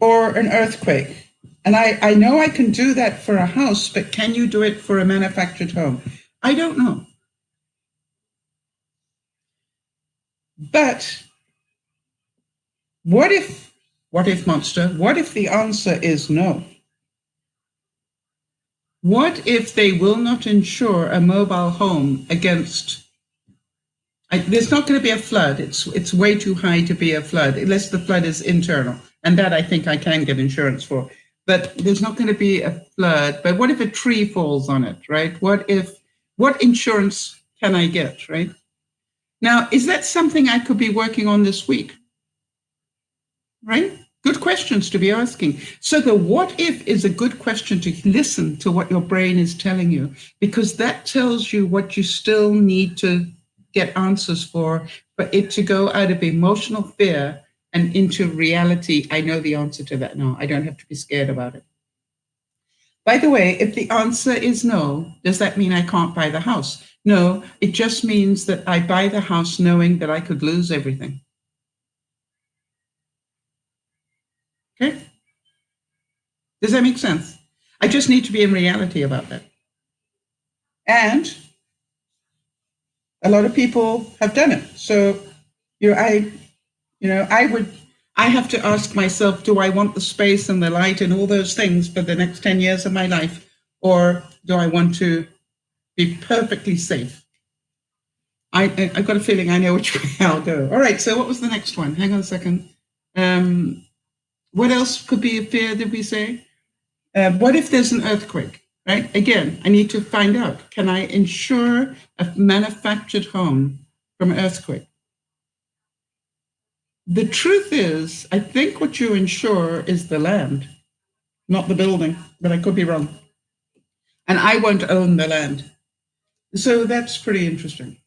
Or an earthquake. And I know I can do that for a house, but can you do it for a manufactured home? I don't know. But what if monster? What if the answer is no? What if they will not insure a mobile home against, there's not going to be a flood. It's way too high to be a flood, unless the flood is internal. And that I think I can get insurance for. But there's not going to be a flood. But what if a tree falls on it, right? What insurance can I get, right? Now, is that something I could be working on this week? Right? Good questions to be asking. So the what if is a good question to listen to what your brain is telling you, because that tells you what you still need to get answers for it to go out of emotional fear and into reality. I know the answer to that now. I don't have to be scared about it. By the way, if the answer is no, does that mean I can't buy the house? No, it just means that I buy the house knowing that I could lose everything. Okay? Does that make sense? I just need to be in reality about that. And a lot of people have done it. So, I have to ask myself, do I want the space and the light and all those things for the next 10 years of my life? Or do I want to be perfectly safe? I've got a feeling I know which way I'll go. All right, so what was the next one? Hang on a second. What else could be a fear, did we say? What if there's an earthquake, right? Again, I need to find out, can I insure a manufactured home from an earthquake? The truth is, I think what you insure is the land, not the building, but I could be wrong. And I won't own the land. So that's pretty interesting.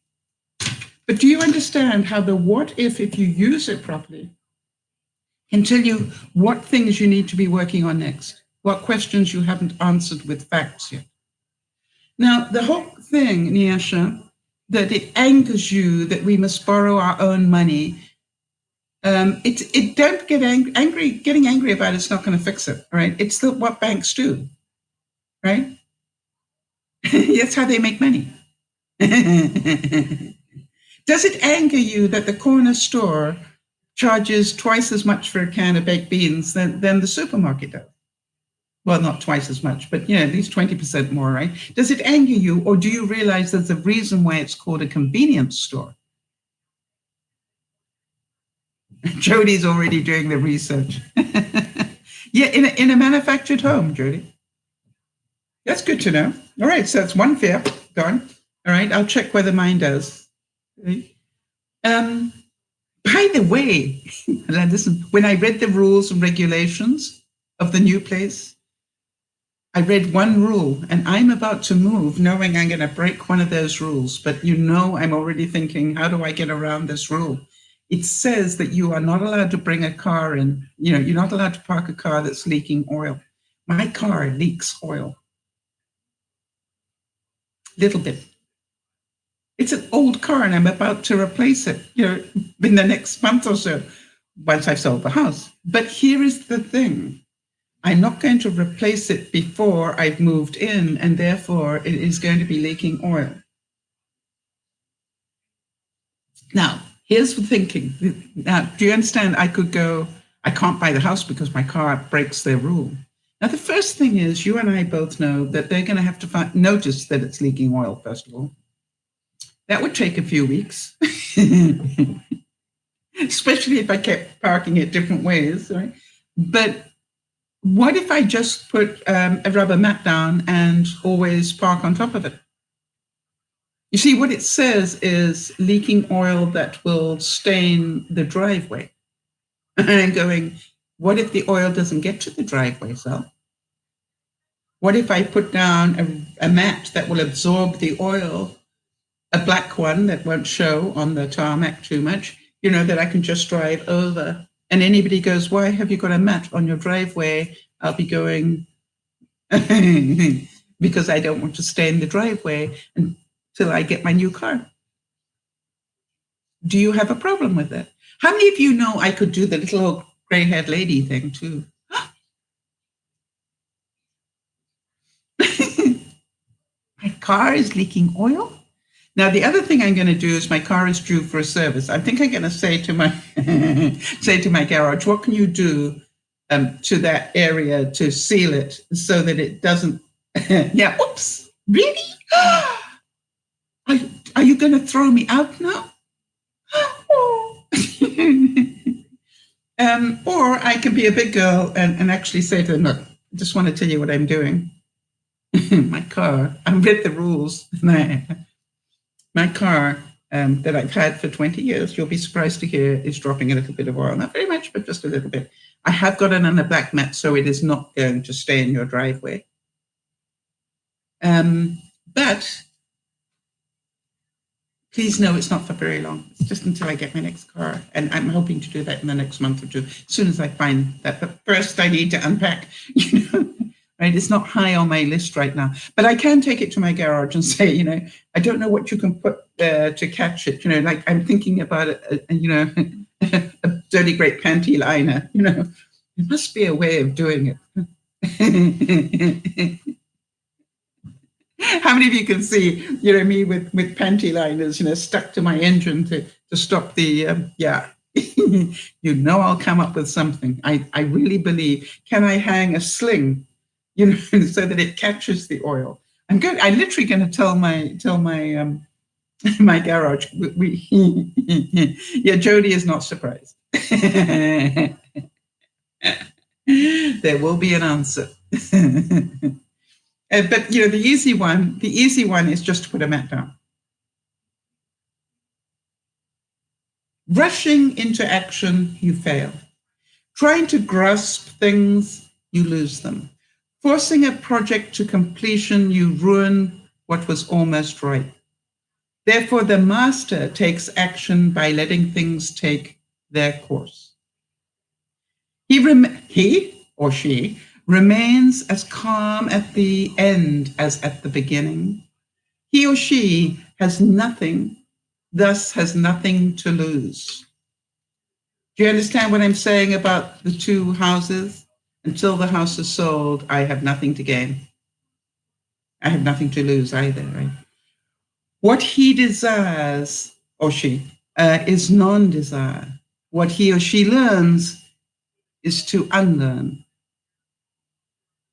But do you understand how the what if you use it properly, can tell you what things you need to be working on next, what questions you haven't answered with facts yet. Now, the whole thing, Nyasha, that it angers you that we must borrow our own money, it don't get angry. Getting angry about it's not going to fix it, right? It's still what banks do, right? That's how they make money. Does it anger you that the corner store charges twice as much for a can of baked beans than the supermarket does? Well, not twice as much, but at least 20% more, right? Does it anger you, or do you realize there's a reason why it's called a convenience store? Jody's already doing the research. Yeah, in a manufactured home, Jody. That's good to know. All right, so that's one fear gone. All right, I'll check whether mine does. By the way, listen, when I read the rules and regulations of the new place, I read one rule, and I'm about to move knowing I'm going to break one of those rules. But I'm already thinking, how do I get around this rule? It says that you are not allowed to bring a car in. You're not allowed to park a car that's leaking oil. My car leaks oil. Little bit. It's an old car, and I'm about to replace it, in the next month or so, once I've sold the house. But here is the thing. I'm not going to replace it before I've moved in, and therefore it is going to be leaking oil. Now, here's the thinking. Now, do you understand? I can't buy the house because my car breaks their rule. Now, the first thing is, you and I both know that they're going to have to notice that it's leaking oil, first of all. That would take a few weeks, especially if I kept parking it different ways, right? But what if I just put a rubber mat down and always park on top of it? You see, what it says is leaking oil that will stain the driveway. And I'm going, what if the oil doesn't get to the driveway, Sal? What if I put down a mat that will absorb the oil, a black one that won't show on the tarmac too much, that I can just drive over? And anybody goes, why have you got a mat on your driveway? I'll be going, because I don't want to stain the driveway until I get my new car. Do you have a problem with it? How many of you know I could do the little old gray-haired lady thing too? My car is leaking oil. Now, the other thing I'm going to do is my car is due for a service. I think I'm going to say to my garage, what can you do to that area to seal it so that it doesn't? Yeah. Oops. Really? Are you going to throw me out now? Or I can be a big girl and actually say to them, look, I just want to tell you what I'm doing. My car, I've read the rules. My car that I've had for 20 years, you'll be surprised to hear, is dropping a little bit of oil. Not very much, but just a little bit. I have got it on a black mat, so it is not going to stay in your driveway. But please know it's not for very long. It's just until I get my next car. And I'm hoping to do that in the next month or two, as soon as I find that. But first I need to unpack, right? It's not high on my list right now. But I can take it to my garage and say, I don't know what you can put there to catch it. Like I'm thinking about it, a dirty great panty liner, There must be a way of doing it. How many of you can see, me with panty liners, stuck to my engine to stop the, I'll come up with something. I really believe, can I hang a sling, so that it catches the oil? I'm literally going to tell my my garage, yeah, Jody is not surprised. There will be an answer. But the easy one is just to put a mat down. Rushing into action, you fail. Trying to grasp things, you lose them. Forcing a project to completion, you ruin what was almost right. Therefore, the master takes action by letting things take their course. He or she remains as calm at the end as at the beginning. He or she has nothing, thus has nothing to lose. Do you understand what I'm saying about the two houses? Until the house is sold, I have nothing to gain. I have nothing to lose either, right? What he desires, or she, is non-desire. What he or she learns is to unlearn.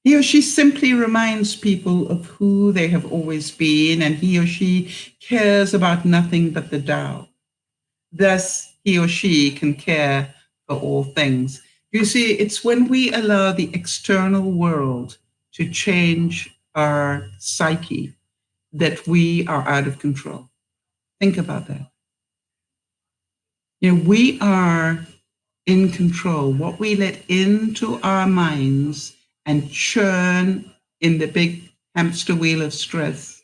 He or she simply reminds people of who they have always been, and he or she cares about nothing but the Tao. Thus, he or she can care for all things. You see, it's when we allow the external world to change our psyche that we are out of control. Think about that. We are in control. What we let into our minds and churn in the big hamster wheel of stress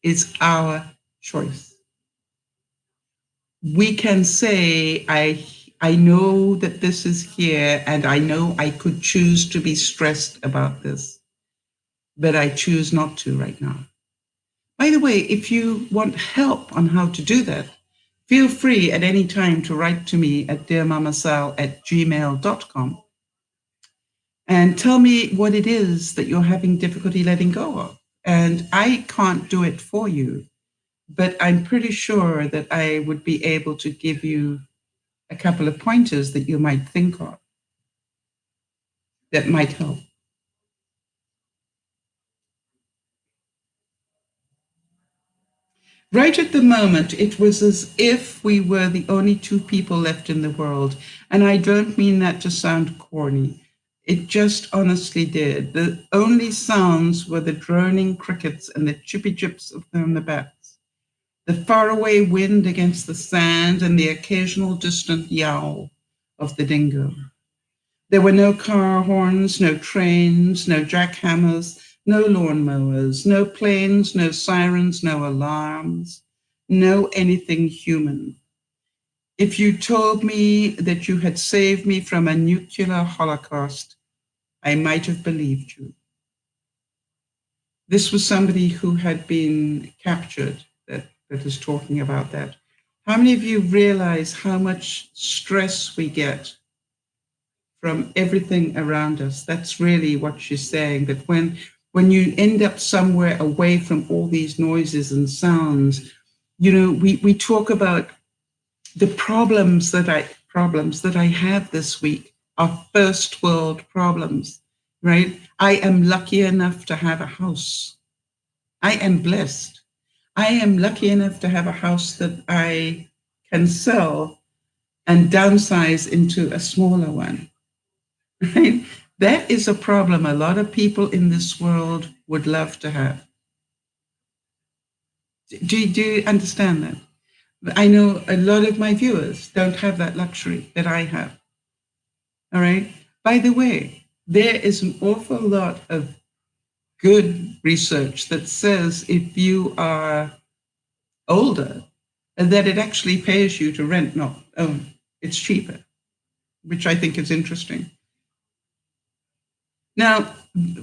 is our choice. We can say, I know that this is here, and I know I could choose to be stressed about this, but I choose not to right now. By the way, if you want help on how to do that, feel free at any time to write to me at DearMamaSal@gmail.com. and tell me what it is that you're having difficulty letting go of. And I can't do it for you, but I'm pretty sure that I would be able to give you a couple of pointers that you might think of that might help. Right at the moment, it was as if we were the only two people left in the world. And I don't mean that to sound corny. It just honestly did. The only sounds were the droning crickets and the chippy chips on the bats, the faraway wind against the sand, and the occasional distant yowl of the dingo. There were no car horns, no trains, no jackhammers, no lawnmowers, no planes, no sirens, no alarms, no anything human. If you told me that you had saved me from a nuclear holocaust, I might have believed you. This was somebody who had been captured that is talking about that. How many of you realize how much stress we get from everything around us? That's really what she's saying, that when you end up somewhere away from all these noises and sounds, we talk about the problems that I have this week are first world problems, right? I am lucky enough to have a house. I am blessed. I am lucky enough to have a house that I can sell and downsize into a smaller one. Right? That is a problem a lot of people in this world would love to have. Do you understand that? I know a lot of my viewers don't have that luxury that I have. All right. By the way, there is an awful lot of good research that says if you are older, that it actually pays you to rent, not own. It's cheaper, which I think is interesting. Now,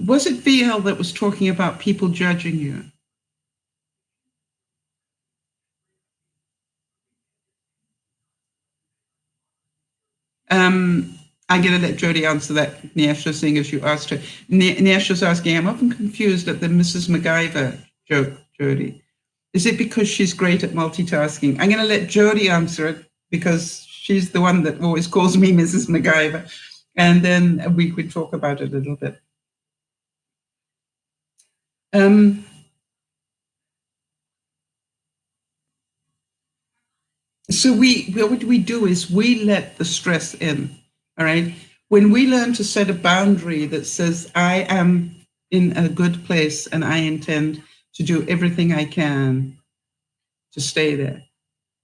was it VL that was talking about people judging you? I'm going to let Jody answer that, Niesha, seeing as you asked her. Niesha's asking, I'm often confused at the Mrs. MacGyver joke, Jody. Is it because she's great at multitasking? I'm going to let Jody answer it because she's the one that always calls me Mrs. MacGyver. And then we could talk about it a little bit. So what we do is we let the stress in, all right? When we learn to set a boundary that says, I am in a good place and I intend to do everything I can to stay there,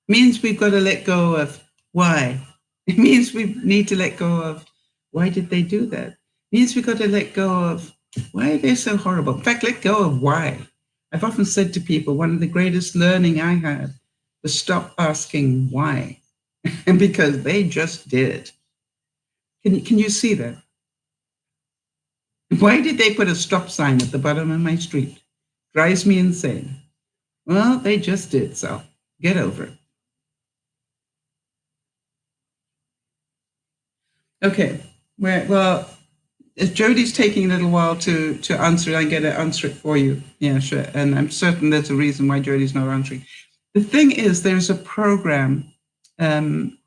means we've got to let go of why. It means we need to let go of why did they do that? It means we've got to let go of why are they so horrible? In fact, let go of why. I've often said to people, one of the greatest learning I had was stop asking why, and because they just did. Can you see that? Why did they put a stop sign at the bottom of my street? Drives me insane. Well, they just did, so get over it. Okay, well, if Jody's taking a little while to answer it, I'm going to answer it for you. Yeah, sure. And I'm certain there's a reason why Jody's not answering. The thing is, there's a program on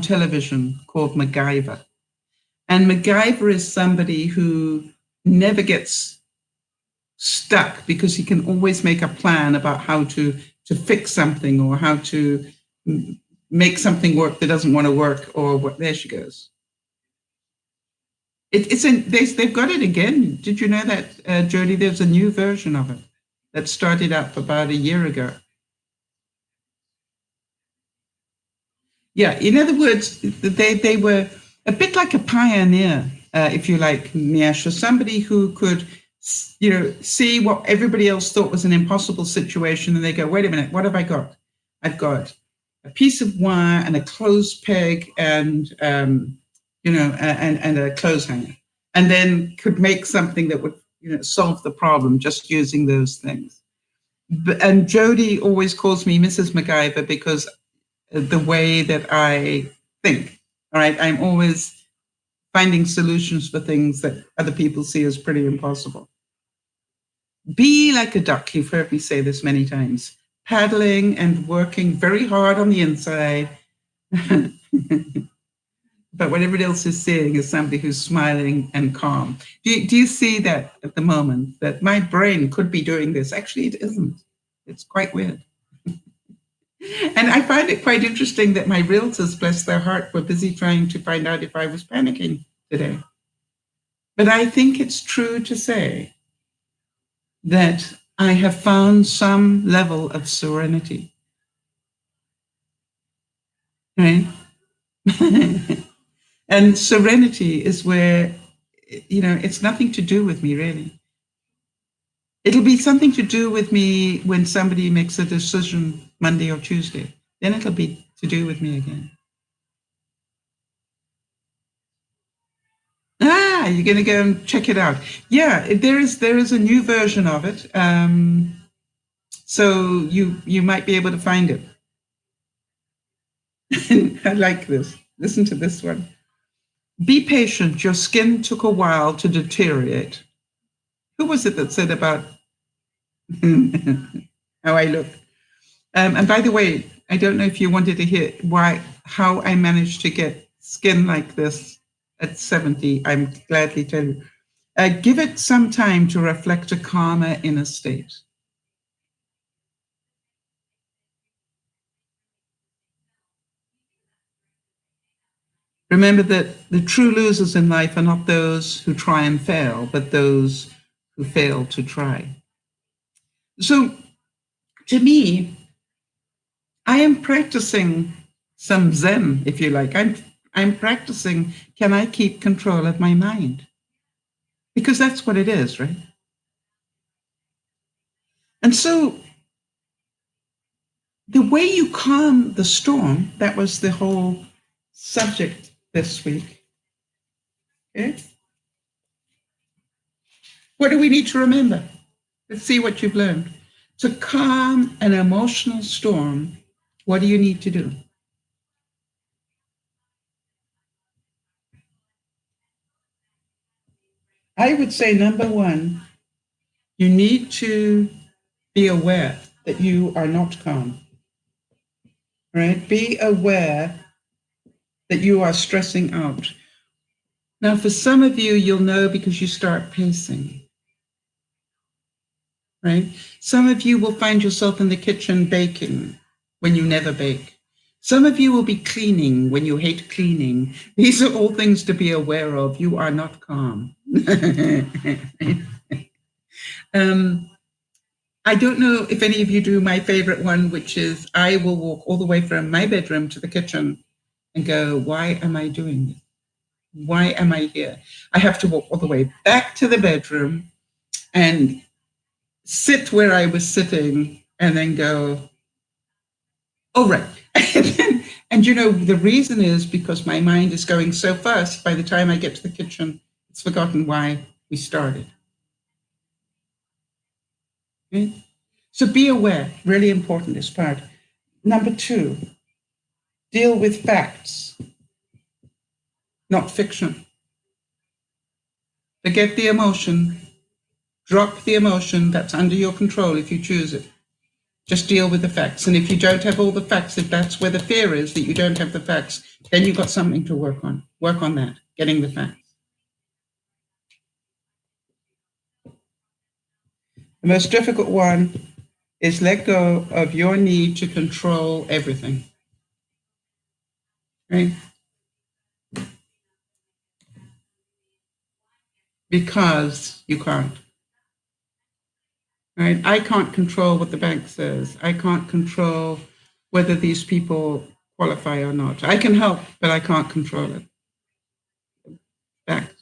television called MacGyver. And MacGyver is somebody who never gets stuck because he can always make a plan about how to fix something or how to make something work that doesn't want to work, or what. There she goes. They've got it again. Did you know that, Jody? There's a new version of it that started up about a year ago. Yeah, in other words, they were a bit like a pioneer, if you like, Niesha, somebody who could, see what everybody else thought was an impossible situation, and they go, wait a minute, what have I got? I've got a piece of wire and a clothes peg and, and a clothes hanger, and then could make something that would, solve the problem just using those things. And Jody always calls me Mrs. MacGyver because the way that I think, all right, I'm always finding solutions for things that other people see as pretty impossible. Be like a duck, you've heard me say this many times, paddling and working very hard on the inside. But what everybody else is seeing is somebody who's smiling and calm. Do you see that at the moment, that my brain could be doing this? Actually, it isn't. It's quite weird. And I find it quite interesting that my realtors, bless their heart, were busy trying to find out if I was panicking today. But I think it's true to say that I have found some level of serenity. Right? And serenity is where, it's nothing to do with me, really. It'll be something to do with me when somebody makes a decision Monday or Tuesday. Then it'll be to do with me again. You're going to go and check it out. Yeah, there is a new version of it. So you might be able to find it. I like this. Listen to this one. Be patient. Your skin took a while to deteriorate. Who was it that said about how I look? And by the way, I don't know if you wanted to hear how I managed to get skin like this at 70. I'm gladly tell you. Give it some time to reflect a calmer inner state. Remember that the true losers in life are not those who try and fail, but those who fail to try. So to me, I am practicing some Zen, if you like. I'm practicing, can I keep control of my mind? Because that's what it is, right? And so the way you calm the storm, that was the whole subject this week. Okay? What do we need to remember? Let's see what you've learned. To calm an emotional storm, what do you need to do? I would say number one, you need to be aware that you are not calm. Right? Be aware that you are stressing out. Now, for some of you, you'll know because you start pacing. Right? Some of you will find yourself in the kitchen baking when you never bake. Some of you will be cleaning when you hate cleaning. These are all things to be aware of. You are not calm. I don't know if any of you do my favorite one, which is I will walk all the way from my bedroom to the kitchen and go, why am I doing this? Why am I here? I have to walk all the way back to the bedroom and sit where I was sitting and then go, oh, right. And the reason is because my mind is going so fast, by the time I get to the kitchen, it's forgotten why we started. Okay? So be aware, really important, this part. Number two, deal with facts, not fiction. Forget the emotion. Drop the emotion. That's under your control if you choose it. Just deal with the facts. And if you don't have all the facts, if that's where the fear is, that you don't have the facts, then you've got something to work on. Work on that, getting the facts. The most difficult one is let go of your need to control everything. Right? Because you can't. Right? I can't control what the bank says. I can't control whether these people qualify or not. I can help, but I can't control it. Fact.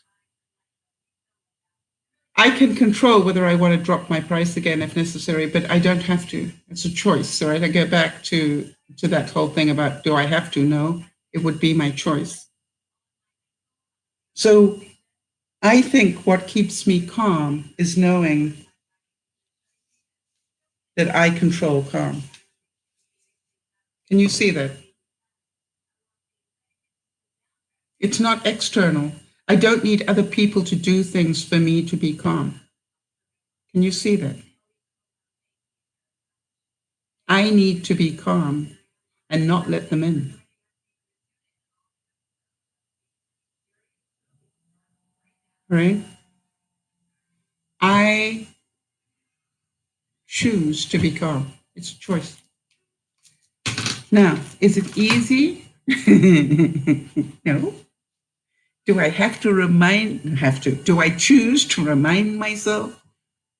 I can control whether I want to drop my price again if necessary, but I don't have to. It's a choice, right? I go back to that whole thing about, do I have to? No, it would be my choice. So I think what keeps me calm is knowing that I control calm. Can you see that? It's not external. I don't need other people to do things for me to be calm. Can you see that? I need to be calm and not let them in. Right? I choose to be calm. It's a choice. Now, is it easy? No. Do I have to do I choose to remind myself?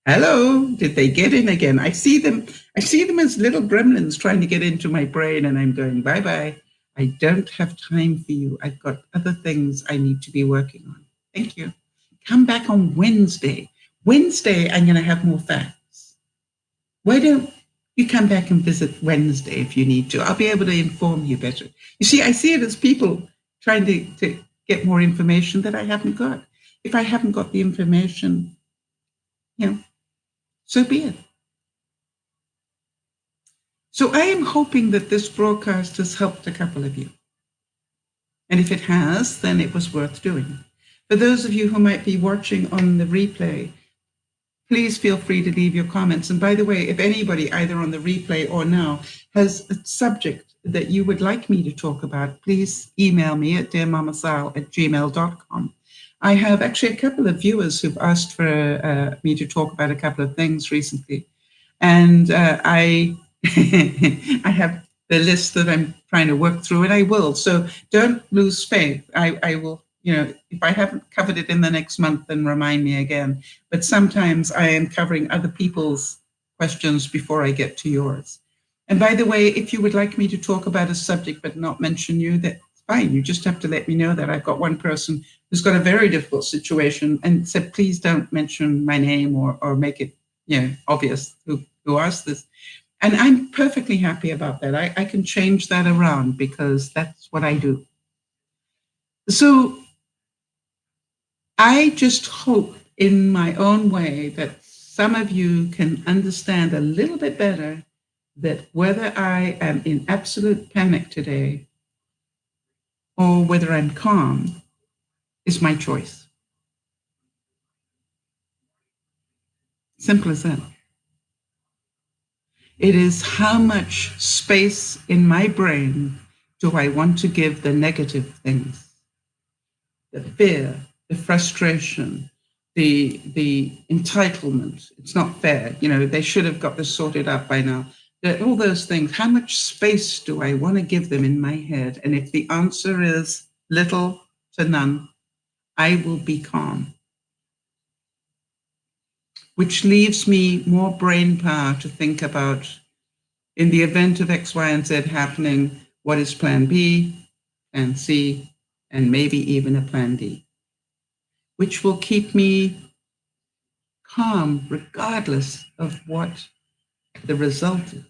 Hello, did they get in again? I see them as little gremlins trying to get into my brain, and I'm going, bye-bye. I don't have time for you. I've got other things I need to be working on. Thank you. Come back on Wednesday. Wednesday, I'm going to have more facts. Why don't you come back and visit Wednesday if you need to? I'll be able to inform you better. You see, I see it as people trying to get more information that I haven't got. If I haven't got the information, so be it. So I am hoping that this broadcast has helped a couple of you. And if it has, then it was worth doing. For those of you who might be watching on the replay, please feel free to leave your comments. And by the way, if anybody, either on the replay or now, has a subject that you would like me to talk about, please email me at DearMamaSal@gmail.com. I have actually a couple of viewers who've asked for me to talk about a couple of things recently. And I have the list that I'm trying to work through, and I will. So don't lose faith. I will, if I haven't covered it in the next month, then remind me again. But sometimes I am covering other people's questions before I get to yours. And by the way, if you would like me to talk about a subject but not mention you, that's fine. You just have to let me know that. I've got one person who's got a very difficult situation and said, please don't mention my name or make it obvious who asked this. And I'm perfectly happy about that. I can change that around because that's what I do. So I just hope in my own way that some of you can understand a little bit better that whether I am in absolute panic today or whether I'm calm is my choice. Simple as that. It is how much space in my brain do I want to give the negative things, the fear, the frustration, the entitlement. It's not fair. They should have got this sorted out by now. All those things. How much space do I want to give them in my head? And if the answer is little to none, I will be calm. Which leaves me more brain power to think about, in the event of X, Y, and Z happening, what is plan B, plan C, and maybe even a plan D, which will keep me calm regardless of what the result is.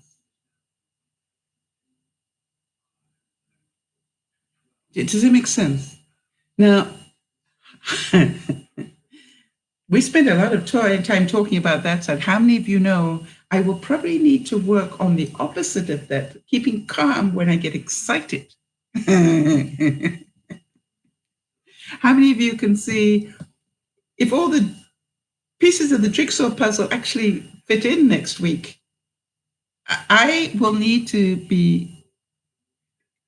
Does it make sense? Now, we spend a lot of time talking about that side. How many of you know I will probably need to work on the opposite of that, keeping calm when I get excited? How many of you can see if all the pieces of the jigsaw puzzle actually fit in next week? I will need to be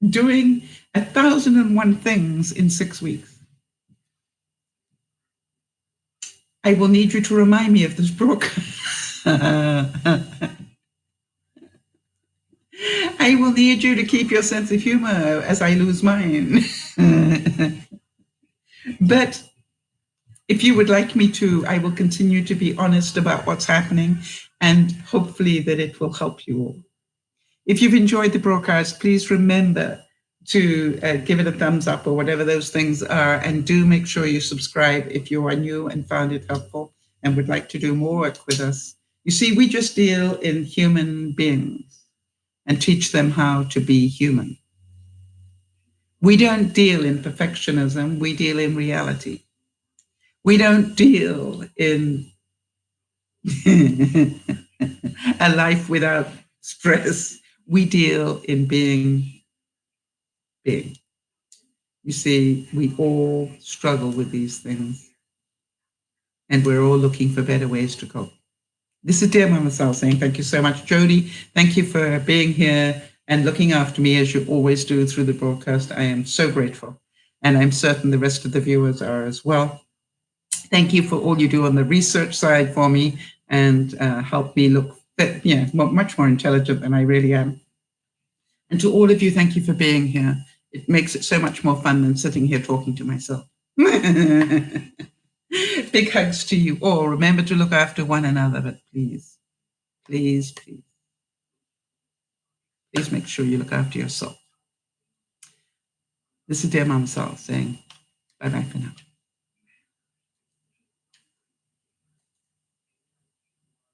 doing 1,001 things in 6 weeks. I will need you to remind me of this, Brooke. I will need you to keep your sense of humor as I lose mine. But if you would like me to, I will continue to be honest about what's happening, and hopefully that it will help you all. If you've enjoyed the broadcast, please remember to give it a thumbs up or whatever those things are, and do make sure you subscribe if you are new and found it helpful and would like to do more work with us. You see, we just deal in human beings and teach them how to be human. We don't deal in perfectionism, we deal in reality. We don't deal in a life without stress. We deal in being big. You see, we all struggle with these things, and we're all looking for better ways to cope. This is Dear Mama Sal saying thank you so much. Jody, thank you for being here and looking after me as you always do through the broadcast. I am so grateful, and I'm certain the rest of the viewers are as well. Thank you for all you do on the research side for me and help me look much more intelligent than I really am. And to all of you, thank you for being here. It makes it so much more fun than sitting here talking to myself. Big hugs to you all. Remember to look after one another, but please, please, please, please make sure you look after yourself. This is Dear Mama Sal saying bye-bye for now.